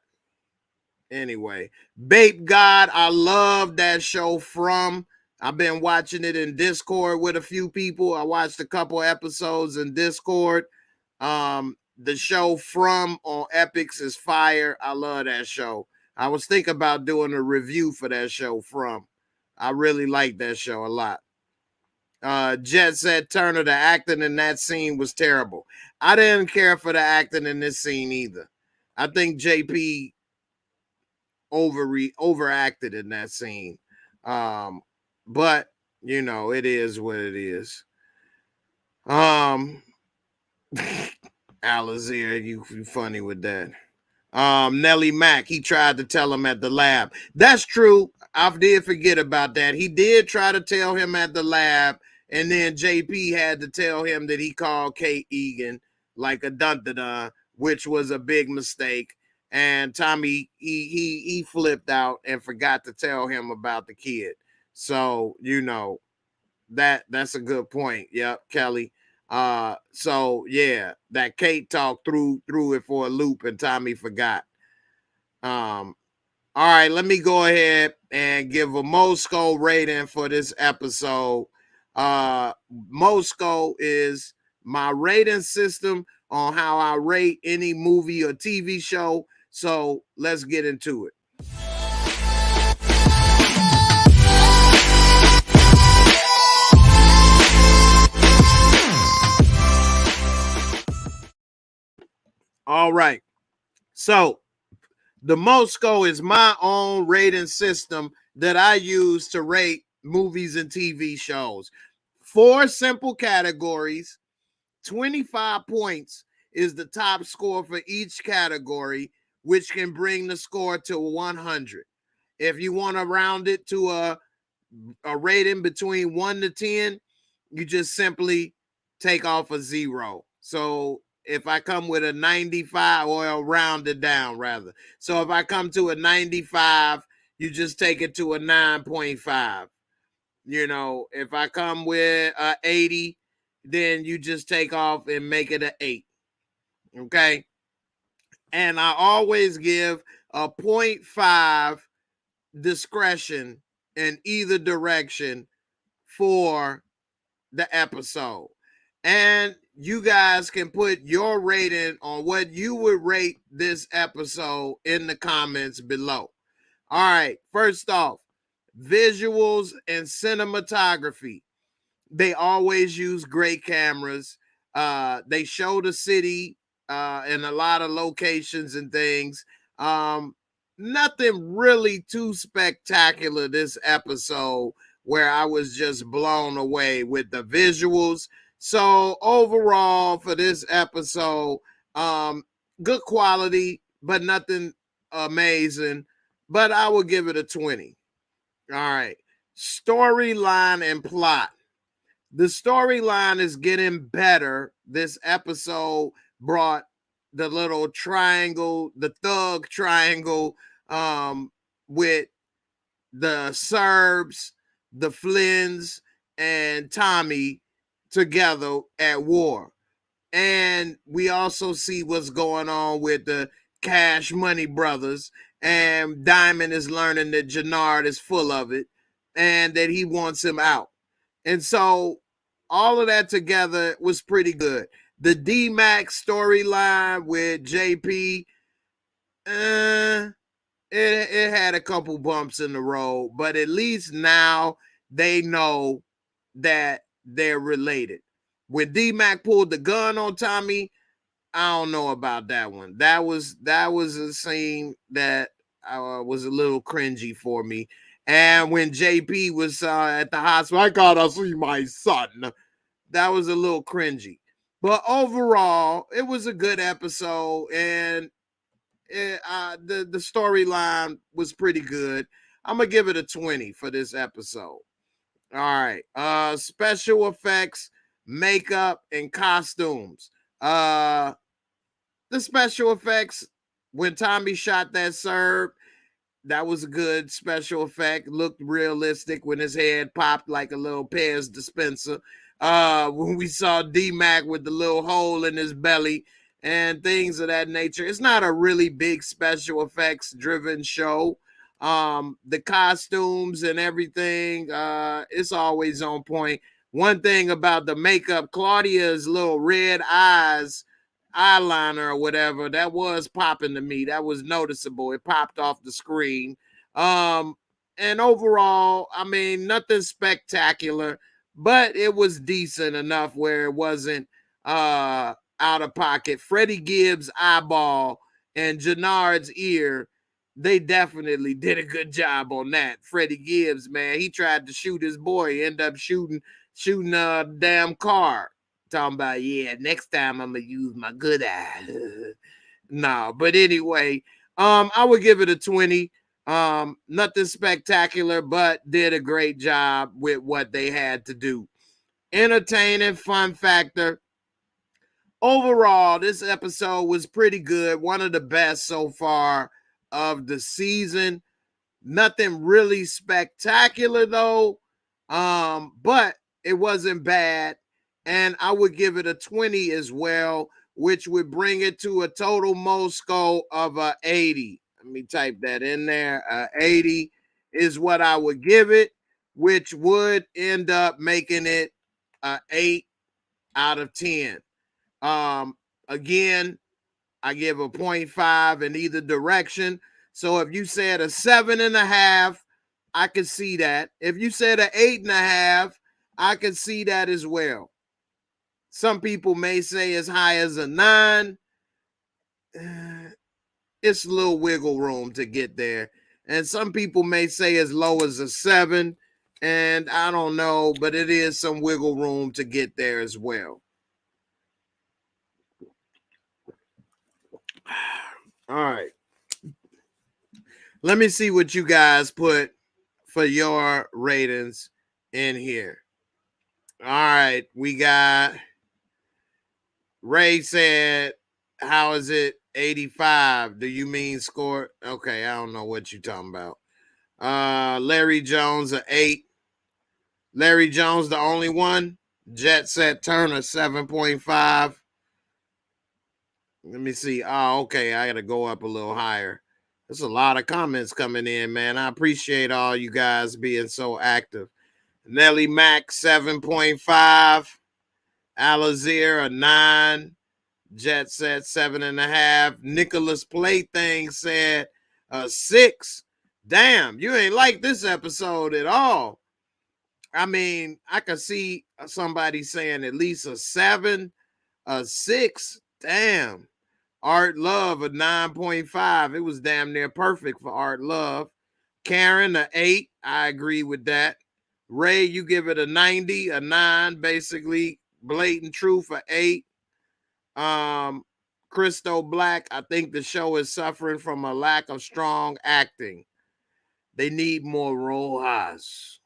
anyway, Bape God, I love that show From. I've been watching it in Discord with a few people. I watched a couple episodes in Discord. The show From on Epics is fire. I love that show. I was thinking about doing a review for that show From. I really like that show a lot. Jet said Turner, the acting in that scene was terrible. I didn't care for the acting in this scene either. I think JP overacted in that scene. But you know, it is what it is. Alizir, you funny with that. Nelly Mack, he tried to tell him at the lab. That's true. I did forget about that. He did try to tell him at the lab, and then JP had to tell him that he called Kate Egan like a dun-dun-dun, which was a big mistake. And Tommy, he flipped out and forgot to tell him about the kid. So, you know, that's a good point. Yep, Kelly. So yeah, that Kate talk threw it for a loop and Tommy forgot. All right, let me go ahead and give a MOORESCORE rating for this episode. MOORESCORE is my rating system on how I rate any movie or TV show. So let's get into it. All right. So the MOORESCORE is my own rating system that I use to rate movies and TV shows. 4 simple categories, 25 points is the top score for each category, which can bring the score to 100. If you want to round it to a rating between 1 to 10, you just simply take off a 0. So if I come with a 95, or I'll round it down rather. So if I come to a 95, you just take it to a 9.5. You know, if I come with a 80, then you just take off and make it an 8. Okay. And I always give a 0.5 discretion in either direction for the episode. And you guys can put your rating on what you would rate this episode in the comments below. All right, first off, visuals and cinematography. They always use great cameras. They show the city in a lot of locations and things. Nothing really too spectacular this episode where I was just blown away with the visuals. So overall for this episode, good quality, but nothing amazing. But I will give it a 20. All right. Storyline and plot. The storyline is getting better. This episode brought the little triangle, the thug triangle, with the Serbs, the Flynns, and Tommy together at war. And we also see what's going on with the Cash Money brothers. And Diamond is learning that Jannard is full of it and that he wants him out. And so all of that together was pretty good. The DMacc storyline with JP, it had a couple bumps in the road, but at least now they know that they're related. When DMacc pulled the gun on Tommy, I don't know about that one. That was a scene that was a little cringy for me. And when JP was at the hospital, I gotta see my son. That was a little cringy. But overall, it was a good episode, and the storyline was pretty good. I'm gonna give it a 20 for this episode. All right. Special effects, makeup, and costumes. The special effects, when Tommy shot that Serb, that was a good special effect. Looked realistic when his head popped like a little Pez dispenser. When we saw DMacc with the little hole in his belly and things of that nature. It's not a really big special effects driven show. The costumes and everything, it's always on point. One thing about the makeup, Claudia's little red eyes, eyeliner or whatever, that was popping to me. That was noticeable. It popped off the screen. And overall, I mean, nothing spectacular, but it was decent enough where it wasn't out of pocket. Freddie Gibbs' eyeball and Jannard's ear, they definitely did a good job on that. Freddie Gibbs, man, he tried to shoot his boy, ended up shooting a damn car. Talking about, yeah, next time I'm gonna use my good eye. No, but anyway, I would give it a 20. Nothing spectacular, but did a great job with what they had to do. Entertaining, fun factor. Overall, this episode was pretty good. One of the best so far of the season. Nothing really spectacular though, but it wasn't bad. And I would give it a 20 as well, which would bring it to a total MOORESCORE of a 80. Let me type that in there. 80 is what I would give it, which would end up making it 8 out of 10. Again, I give a 0.5 in either direction. So if you said a 7.5, I could see that. If you said an 8.5, I could see that as well. Some people may say as high as a 9. It's a little wiggle room to get there. And some people may say as low as a 7. And I don't know, but it is some wiggle room to get there as well. All right. Let me see what you guys put for your ratings in here. All right. We got Ray said, how is it 85? Do you mean score? Okay, I don't know what you're talking about. Larry Jones, an 8. Larry Jones, the only one. Jet Set Turner, 7.5. Let me see. Oh, okay. I got to go up a little higher. There's a lot of comments coming in, man. I appreciate all you guys being so active. Nelly Mac, 7.5. Alazir a 9. Jet Set 7.5. Nicholas Plaything said a 6. Damn, you ain't like this episode at all. I mean, I could see somebody saying at least a 7, a 6. Damn. Art Love a 9.5. It was damn near perfect for Art Love. Karen a 8. I agree with that. Ray, you give it a 90, a 9, basically. Blatant Truth a 8. Christo Black, I think the show is suffering from a lack of strong acting. They need more Rojas.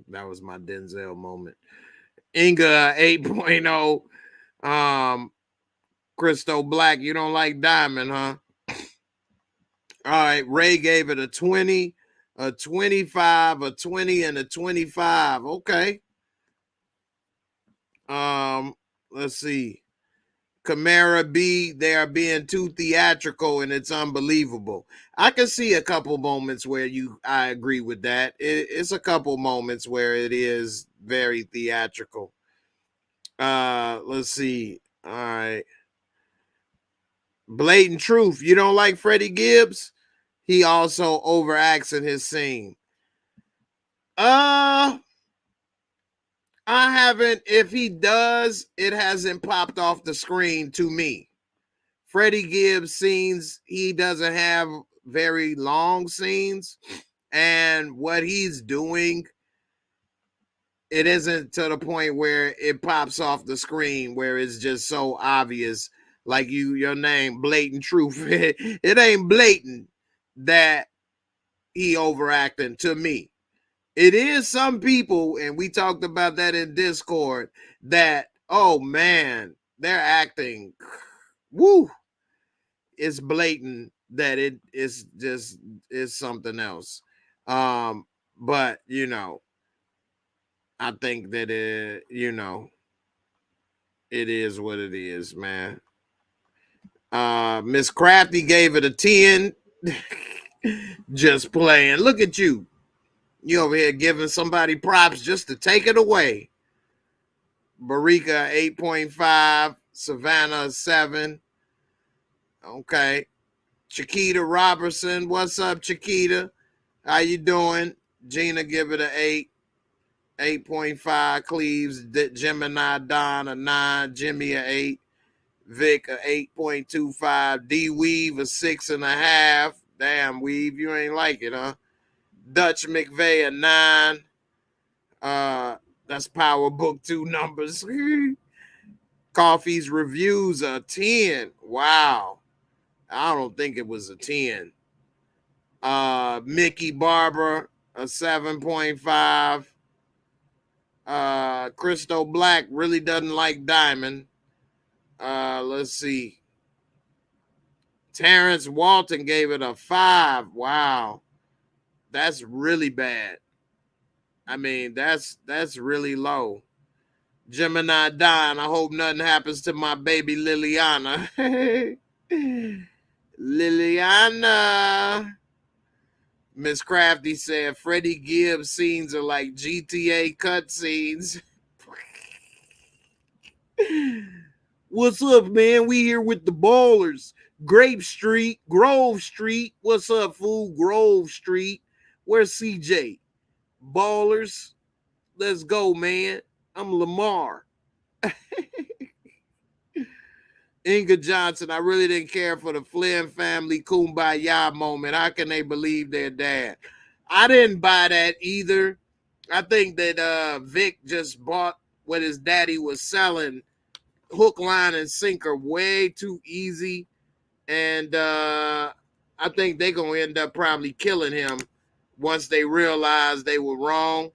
That was my Denzel moment. Inga 8.0. Christo Black, you don't like Diamond, huh? All right, Ray gave it a 20, a 25, a 20, and a 25. Okay. Let's see. Camara B, they are being too theatrical and it's unbelievable. I can see a couple moments where I agree with that. It's a couple moments where it is very theatrical. Let's see. All right. Blatant Truth. You don't like Freddie Gibbs? He also overacts in his scene. I haven't. If he does, it hasn't popped off the screen to me. Freddie Gibbs scenes, he doesn't have very long scenes. And what he's doing, it isn't to the point where it pops off the screen where it's just so obvious. Like your name, Blatant Truth. It ain't blatant that he overacting to me. It is some people, and we talked about that in Discord, that, oh man, they're acting, woo, it's blatant that it is just is something else. But you know, I think that it is what it is, man. Miss Crafty gave it a 10. Just playing. Look at you. You over here giving somebody props just to take it away. Barika 8.5. Savannah 7. Okay. Chiquita Robertson. What's up, Chiquita? How you doing? Gina give it an 8. 8.5. Cleves. Gemini Don a 9. Jimmy a 8. Vic a 8.25. D Weave a 6.5. Damn, Weave, you ain't like it, huh? Dutch McVeigh a 9. That's Power Book 2 numbers. Coffee's Reviews a 10. Wow. I don't think it was a 10. Mickey Barber a 7.5. Christo Black really doesn't like Diamond. Let's see. Terrence Walton gave it a 5. Wow. That's really bad. I mean, that's really low. Gemini Don, I hope nothing happens to my baby Liliana. Liliana. Miss Crafty said Freddie Gibbs scenes are like GTA cutscenes. What's up, man? We here with the ballers. Grove Street. What's up, fool? Grove Street. Where's CJ? Ballers. Let's go, man. I'm Lamar. Inga Johnson, I really didn't care for the Flynn family kumbaya moment. How can they believe their dad? I didn't buy that either. I think that Vic just bought what his daddy was selling, hook, line, and sinker, way too easy. And I think they're going to end up probably killing him once they realize they were wrong.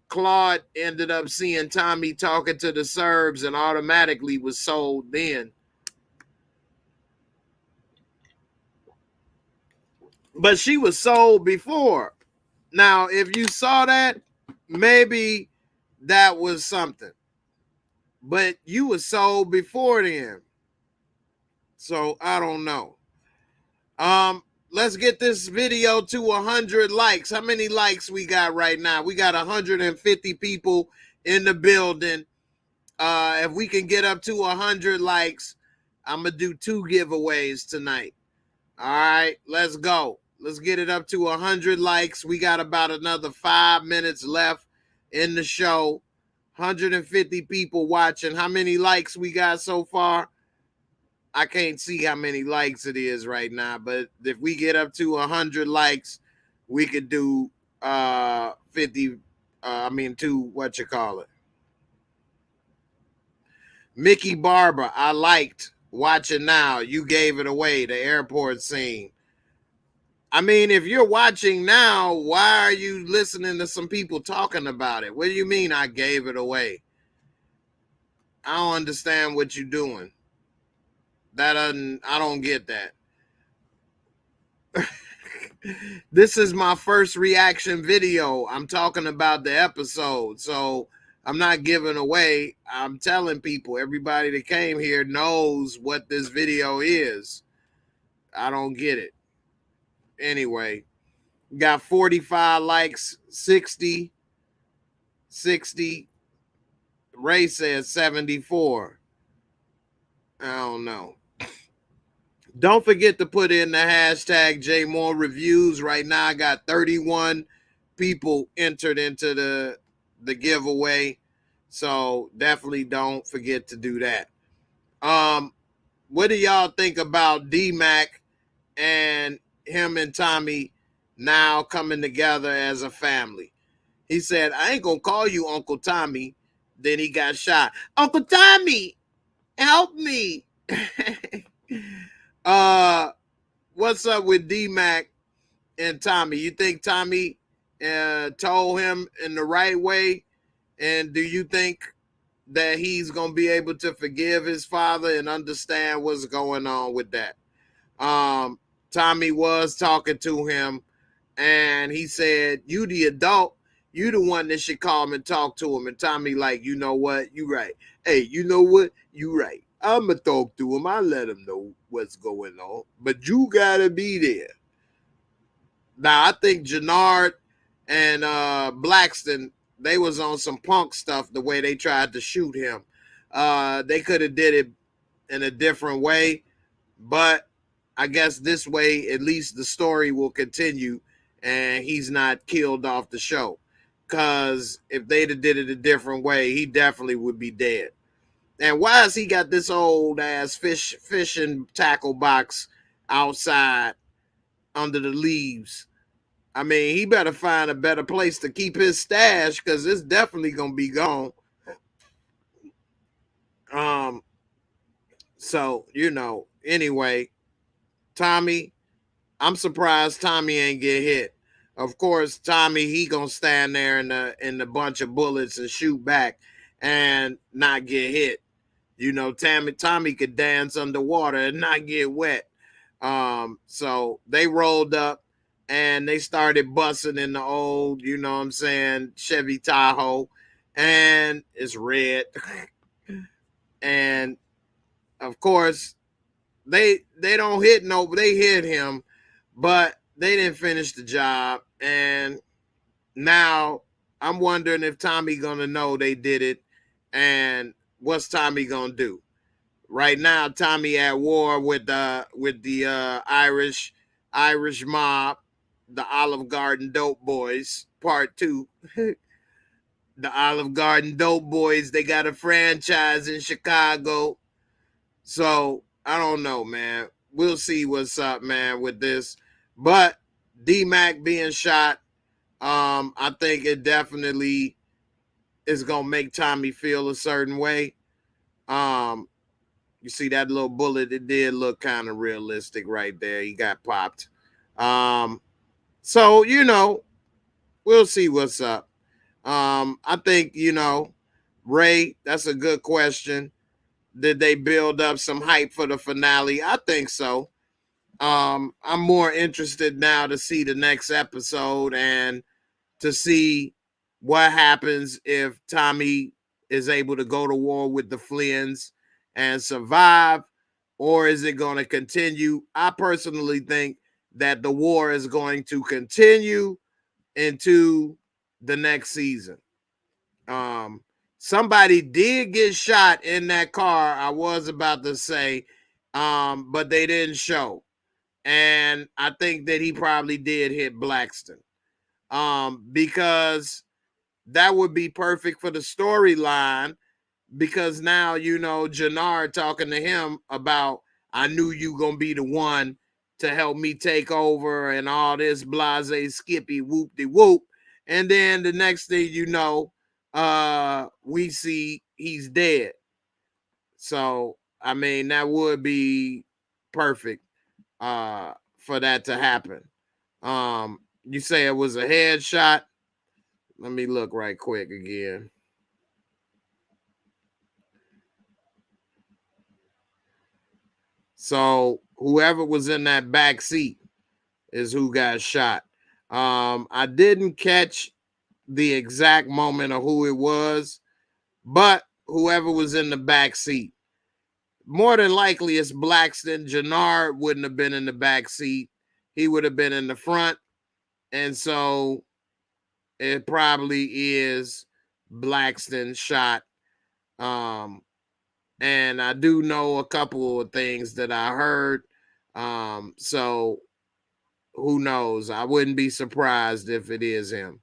Claude ended up seeing Tommy talking to the Serbs and automatically was sold then. But she was sold before. Now, if you saw that, maybe that was something. But you were sold before then. So I don't know. let's get this video to 100 likes. How many likes we got right now? We got 150 people in the building. If we can get up to 100 likes, I'm going to do 2 giveaways tonight. All right, let's go. Let's get it up to 100 likes. We got about another 5 minutes left in the show. 150 people watching. How many likes we got so far? I can't see how many likes it is right now, but if we get up to 100 likes, we could do 50, what you call it. Mickey Barber, I liked watching now. You gave it away, the airport scene. I mean, if you're watching now, why are you listening to some people talking about it? What do you mean I gave it away? I don't understand what you're doing. I don't get that. This is my first reaction video. I'm talking about the episode, so I'm not giving away. I'm telling people, everybody that came here knows what this video is. I don't get it. Anyway, got 45 likes, 60. Ray says 74. I don't know. Don't forget to put in the hashtag JAYMOOREREVIEWS. Right now, I got 31 people entered into the giveaway. So definitely don't forget to do that. What do y'all think about DMacc and him and Tommy now coming together as a family? He said, I ain't gonna call you Uncle Tommy. Then he got shot. Uncle Tommy, help me. What's up with DMacc and Tommy? You think Tommy told him in the right way? And do you think that he's going to be able to forgive his father and understand what's going on with that? Tommy was talking to him, and he said, you the adult, you the one that should call him and talk to him. And Tommy like, you know what? You right. Hey, you know what? You right. I'm going to talk to him. I'll let him know what's going on. But you got to be there. Now, I think Jannard and Blackston, they was on some punk stuff the way they tried to shoot him. They could have did it in a different way. But I guess this way, at least the story will continue and he's not killed off the show. Because if they'd have did it a different way, he definitely would be dead. And why has he got this old ass fishing tackle box outside under the leaves? I mean, he better find a better place to keep his stash because it's definitely gonna be gone. So anyway, Tommy, I'm surprised Tommy ain't get hit. Of course, Tommy, he gonna stand there in the bunch of bullets and shoot back and not get hit. Tommy could dance underwater and not get wet. So they rolled up and they started busting in the old, Chevy Tahoe, and it's red. And of course, they don't hit they hit him, but they didn't finish the job. And now I'm wondering if Tommy gonna know they did it, and what's Tommy gonna do? Right now, Tommy at war with the Irish mob, the Olive Garden Dope Boys, Part 2. The Olive Garden Dope Boys, they got a franchise in Chicago. So I don't know, man. We'll see what's up, man, with this. But DMacc being shot, I think it definitely is gonna make Tommy feel a certain way. You see that little bullet, it did look kind of realistic right there. He got popped. So, we'll see what's up. I think, Ray, that's a good question. Did they build up some hype for the finale? I think so. I'm more interested now to see the next episode and to see what happens if Tommy is able to go to war with the Flynn's and survive, or is it going to continue? I personally think that the war is going to continue into the next season. Somebody did get shot in that car, I was about to say, but they didn't show. And I think that he probably did hit Blackston, because that would be perfect for the storyline, because now, you know, Jannard talking to him about, I knew you gonna be the one to help me take over and all this blase skippy whoop-de-whoop. And then the next thing you know, we see he's dead. So, I mean, that would be perfect for that to happen. You say it was a headshot. Let me look right quick again. So whoever was in that back seat is who got shot. I didn't catch the exact moment of who it was, but whoever was in the back seat, more than likely it's Blackston. Jannard wouldn't have been in the back seat. He would have been in the front. And so it probably is Blackston shot. And I do know a couple of things that I heard. So who knows? I wouldn't be surprised if it is him.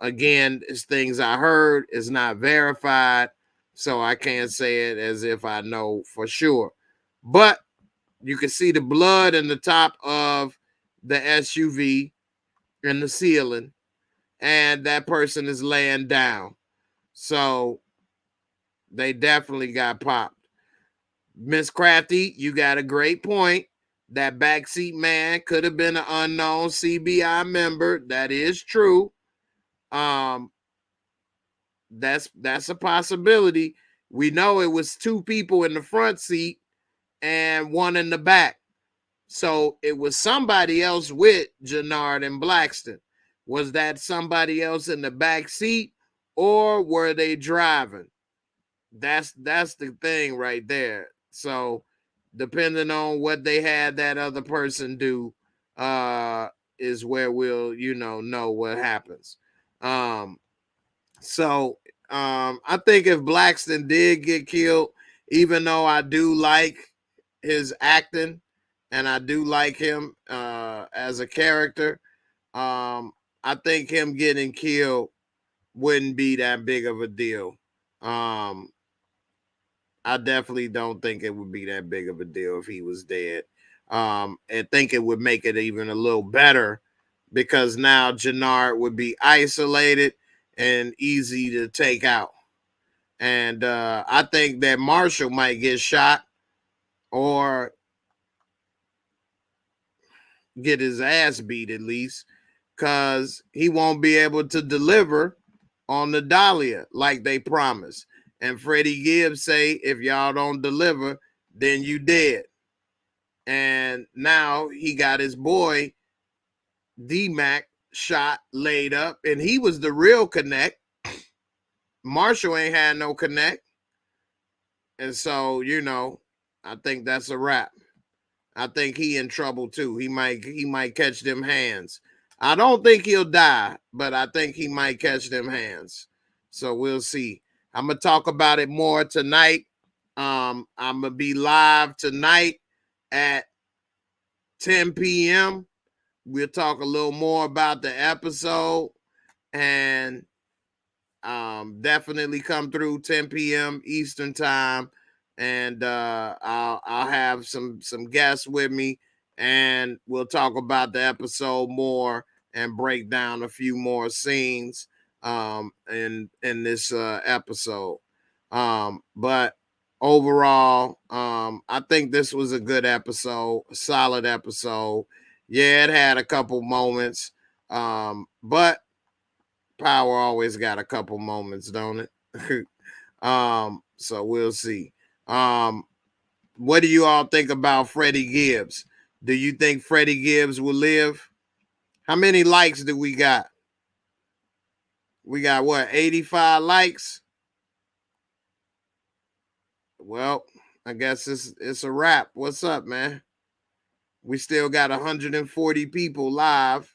Again, it's things I heard, is not verified, so I can't say it as if I know for sure. But you can see the blood in the top of the SUV in the ceiling, and that person is laying down. So they definitely got popped. Miss Crafty, you got a great point. That backseat man could have been an unknown CBI member. That is true. That's a possibility. We know it was two people in the front seat and one in the back. So it was somebody else with Jannard and Blackston. Was that somebody else in the back seat, or were they driving? That's the thing right there. So depending on what they had that other person do, is where we'll, you know what happens. So I think if Blackston did get killed, even though I do like his acting and I do like him as a character, I think him getting killed wouldn't be that big of a deal. I definitely don't think it would be that big of a deal if he was dead. I think it would make it even a little better, because now Jannard would be isolated and easy to take out. And I think that Marshall might get shot or get his ass beat at least, because he won't be able to deliver on the Dahlia like they promised. And Freddie Gibbs say, if y'all don't deliver, then you dead. And now he got his boy DMacc shot, laid up, and he was the real connect. Marshall ain't had no connect. And so, I think that's a wrap. I think he in trouble too. He might catch them hands. I don't think he'll die, but I think he might catch them hands. So we'll see. I'm gonna talk about it more tonight. I'm gonna be live tonight at 10 p.m. We'll talk a little more about the episode, and definitely come through 10 p.m. Eastern time, and I'll have some guests with me, and we'll talk about the episode more and break down a few more scenes in this episode. But overall, I think this was a good episode, a solid episode. Yeah, it had a couple moments, but Power always got a couple moments, don't it? So we'll see. What do you all think about Freddie Gibbs? Do you think Freddie Gibbs will live? How many likes do we got? We got what, 85 likes? Well, I guess it's a wrap. What's up, man? We still got 140 people live.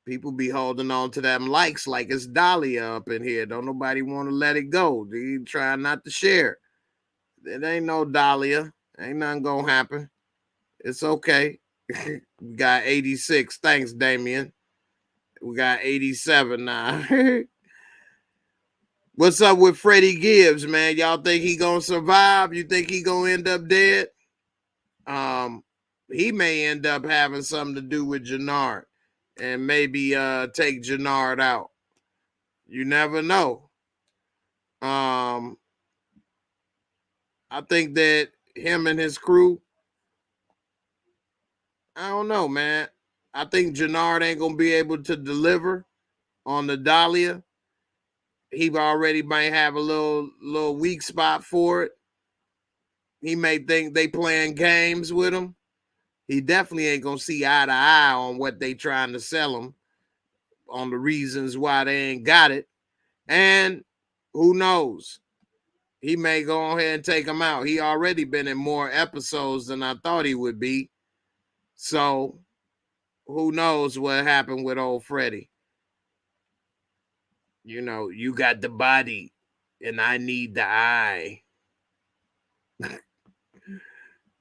People be holding on to them likes like it's Dahlia up in here. Don't nobody want to let it go. They trying not to share. It ain't no Dahlia. Ain't nothing gonna happen. It's okay. We got 86. Thanks, Damien. We got 87 now. What's up with Freddie Gibbs, man? Y'all think he gonna survive? You think he gonna end up dead? He may end up having something to do with Jannard and maybe take Jannard out. You never know. I think that him and his crew, I don't know, man. I think Jannard ain't gonna be able to deliver on the Dahlia. He already might have a little weak spot for it. He may think they playing games with him. He definitely ain't gonna see eye to eye on what they trying to sell him, on the reasons why they ain't got it. And who knows? He may go ahead and take him out. He already been in more episodes than I thought he would be. So who knows what happened with old Freddie? You know, you got the body and I need the eye.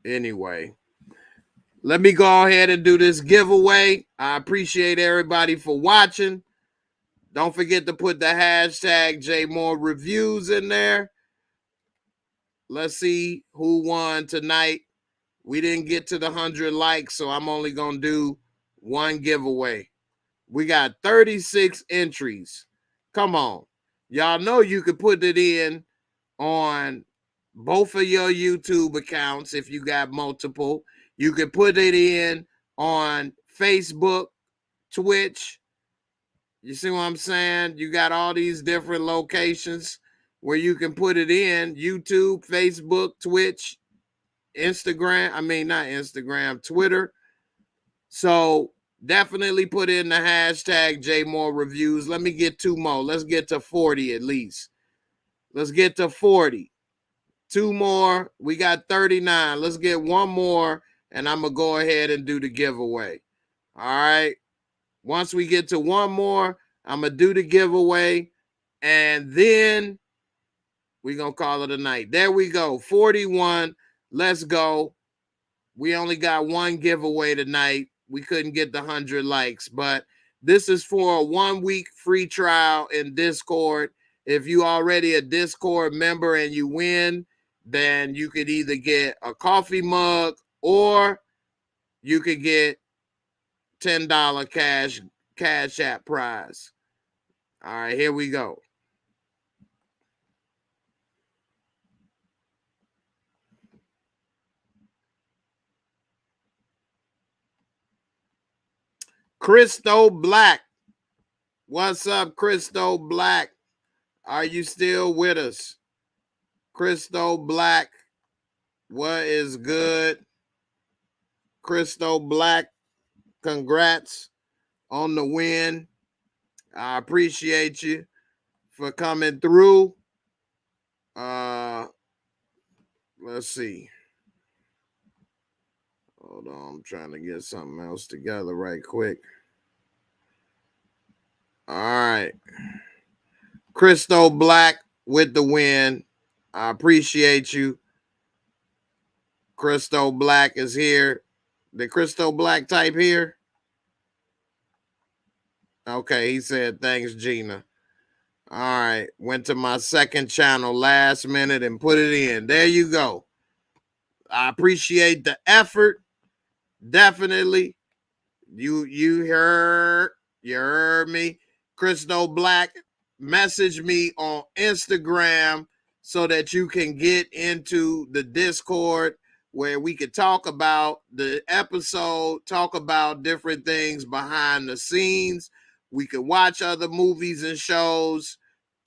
Anyway, let me go ahead and do this giveaway. I appreciate everybody for watching. Don't forget to put the hashtag JAYMOOREREVIEWS in there. Let's see who won tonight. We didn't get to the 100 likes, so I'm only going to do one giveaway. We got 36 entries. Come on. Y'all know you could put it in on both of your YouTube accounts if you got multiple. You could put it in on Facebook, Twitch. You see what I'm saying? You got all these different locations where you can put it in. YouTube, Facebook, Twitch, Instagram. I mean, not Instagram, Twitter. So definitely put in the hashtag JMoreReviews. Let me get 2 more. Let's get to 40 at least. Let's get to 40. 2 more. We got 39. Let's get 1 more, and I'm going to go ahead and do the giveaway. All right. Once we get to 1 more, I'm going to do the giveaway, and then we're going to call it a night. There we go. 41. Let's go. We only got 1 giveaway tonight. We couldn't get the 100 likes, but this is for a 1-week free trial in Discord. If you already a Discord member and you win, then you could either get a coffee mug or you could get $10 cash app prize. All right, here we go. Christo Black. What's up, Christo Black? Are you still with us? Christo Black, what is good? Christo Black, congrats on the win. I appreciate you for coming through. Let's see. Hold on, I'm trying to get something else together right quick. All right. Christo Black with the win. I appreciate you. Christo Black is here. Did Christo Black type here? Okay, he said, thanks, Gina. All right, went to my second channel last minute and put it in. There you go. I appreciate the effort. Definitely. You heard me. Christo Black, message me on Instagram so that you can get into the Discord where we could talk about the episode, talk about different things behind the scenes. We could watch other movies and shows,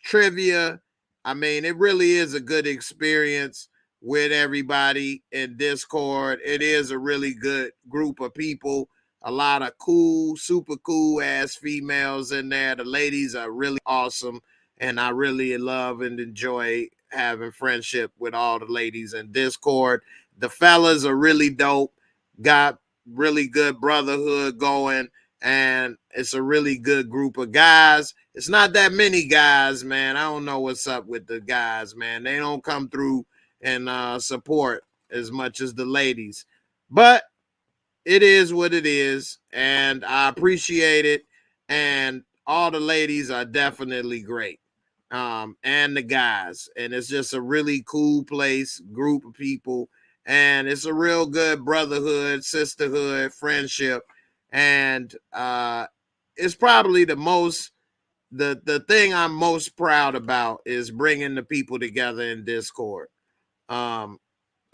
trivia. I mean, it really is a good experience with everybody in Discord. It is a really good group of people. A lot of cool, super cool ass females in there. The ladies are really awesome, and I really love and enjoy having friendship with all the ladies in Discord. The fellas are really dope. got really good brotherhood going, and it's a really good group of guys. It's not that many guys, man. I don't know what's up with the guys, man. They don't come through and support as much as the ladies, but it is what it is, and I appreciate it. And all the ladies are definitely great, and the guys, and it's just a really cool place, group of people, and it's a real good brotherhood, sisterhood, friendship, and it's probably the thing I'm most proud about is bringing the people together in Discord. Um,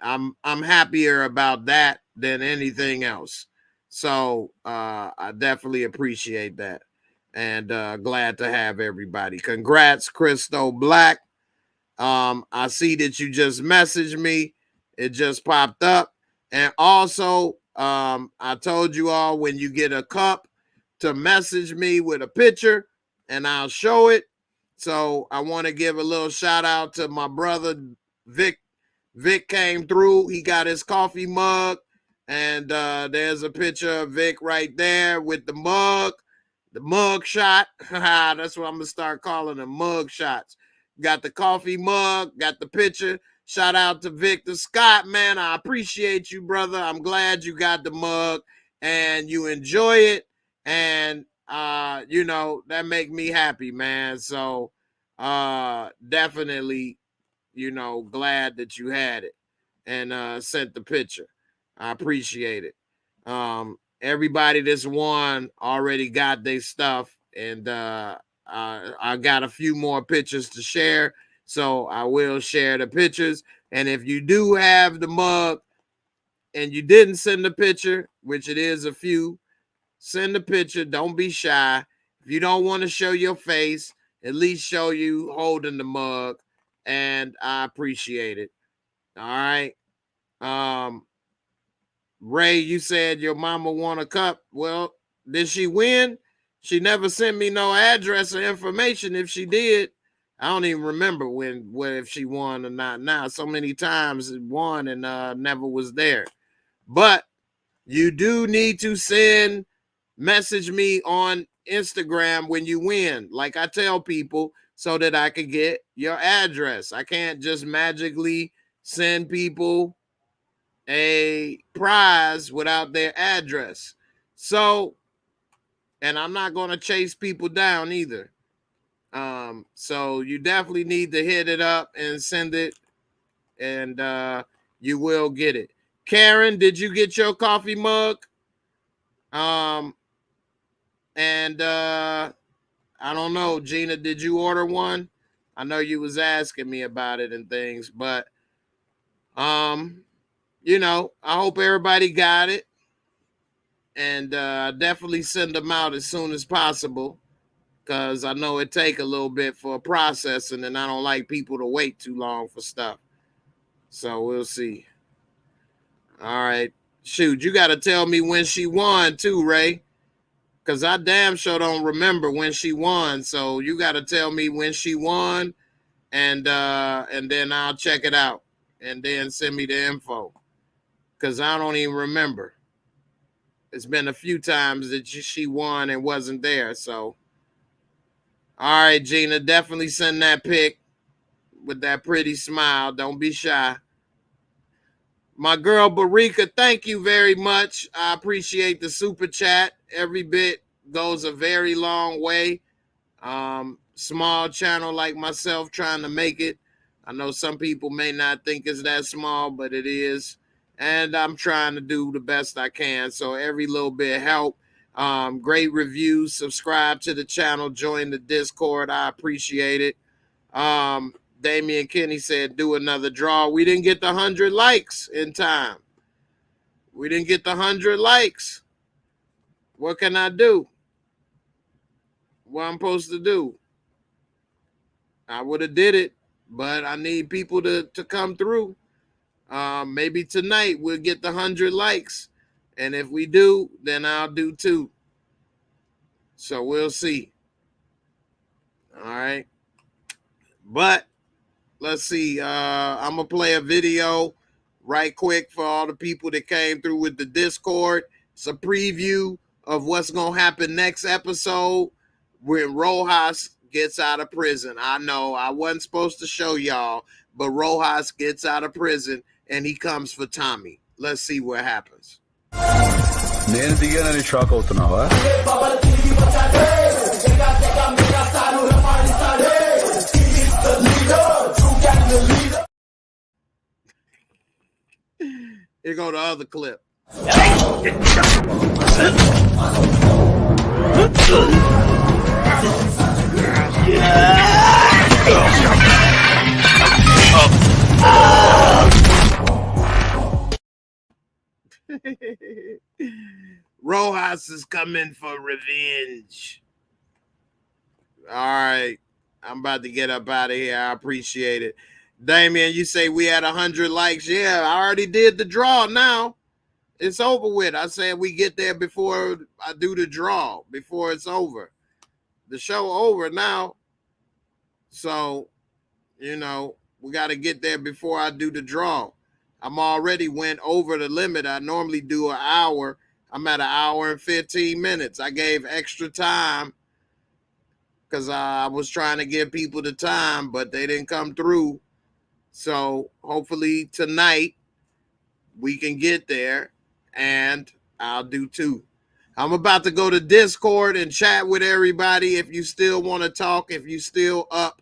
I'm happier about that than anything else. So I definitely appreciate that, and glad to have everybody. Congrats, Christo Black. I see that you just messaged me. It just popped up. And also, I told you all when you get a cup to message me with a picture and I'll show it. So I want to give a little shout out to my brother Vic. Vic came through. He got his coffee mug, and there's a picture of Vic right there with the mug shot. That's what I'm gonna start calling them, mug shots. Got the coffee mug, got the picture. Shout out to Victor Scott, man. I appreciate you, brother. I'm glad you got the mug and you enjoy it. And you know, that make me happy, man. So definitely, you know, glad that you had it and sent the picture. I appreciate it. Everybody that's won already got their stuff, and I got a few more pictures to share, so I will share the pictures. And if you do have the mug and you didn't send the picture, which it is a few, send the picture. Don't be shy. If you don't want to show your face, at least show you holding the mug, and I appreciate it. All right. Ray, you said your mama won a cup. Well, did she win? She never sent me no address or information. If she did, I don't even remember if she won or not. Now, so many times it won and never was there. But you do need to message me on Instagram when you win, like I tell people, so that I could get your address. I can't just magically send people a prize without their address. So, and I'm not going to chase people down either. So you definitely need to hit it up and send it, and you will get it. Karen, did you get your coffee mug? And I don't know, Gina, did you order one? I know you was asking me about it and things, but you know, I hope everybody got it, and definitely send them out as soon as possible, because I know it take a little bit for processing, and I don't like people to wait too long for stuff. So we'll see. All right. Shoot, you got to tell me when she won too, Ray, because I damn sure don't remember when she won. So you got to tell me when she won, and then I'll check it out, and then send me the info, because I don't even remember. It's been a few times that she won and wasn't there. So, all right, Gina, definitely send that pic with that pretty smile. Don't be shy. My girl Barika, thank you very much. I appreciate the super chat. Every bit goes a very long way. Small channel like myself trying to make it. I know some people may not think it's that small, but it is. And I'm trying to do the best I can. So every little bit help. Great reviews. Subscribe to the channel. Join the Discord. I appreciate it. Damian Kenny said, do another draw. We didn't get the 100 likes in time. We didn't get the 100 likes. What can I do? What I'm supposed to do? I would have did it, but I need people to come through. Maybe tonight we'll get the 100 likes. And if we do, then I'll do 2. So we'll see. All right. But let's see. I'm going to play a video right quick for all the people that came through with the Discord. It's a preview of what's going to happen next episode when Rojas gets out of prison. I know I wasn't supposed to show y'all, but Rojas gets out of prison and he comes for Tommy. Let's see what happens. Here go the other clip. Rojas is coming for revenge. All right. I'm about to get up out of here. I appreciate it. Damien, you say we had 100 likes. Yeah, I already did the draw now. It's over with. I said we get there before I do the draw, before it's over. The show over now. So, you know, we got to get there before I do the draw. I'm already went over the limit. I normally do an hour. I'm at 1 hour and 15 minutes. I gave extra time because I was trying to give people the time, but they didn't come through. So hopefully tonight we can get there, and I'll do 2. I'm about to go to Discord and chat with everybody. If you still want to talk, if you still up,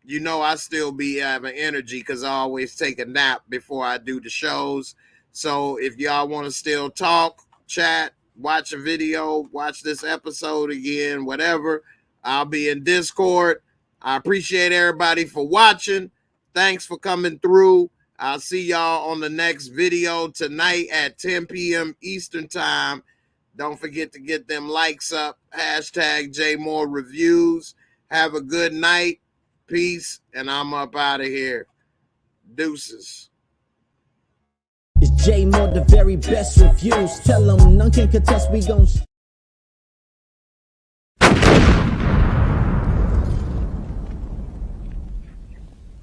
you know I still be having energy because I always take a nap before I do the shows. So if y'all want to still talk, chat, watch a video, watch this episode again, whatever, I'll be in Discord. I appreciate everybody for watching. Thanks for coming through. I'll see y'all on the next video tonight at 10 p.m. Eastern time. Don't forget to get them likes up. Hashtag JAYMOOREREVIEWS. Have a good night. Peace. And I'm up out of here. Deuces. It's J Moore, the very best reviews. Tell them none can contest, we gon'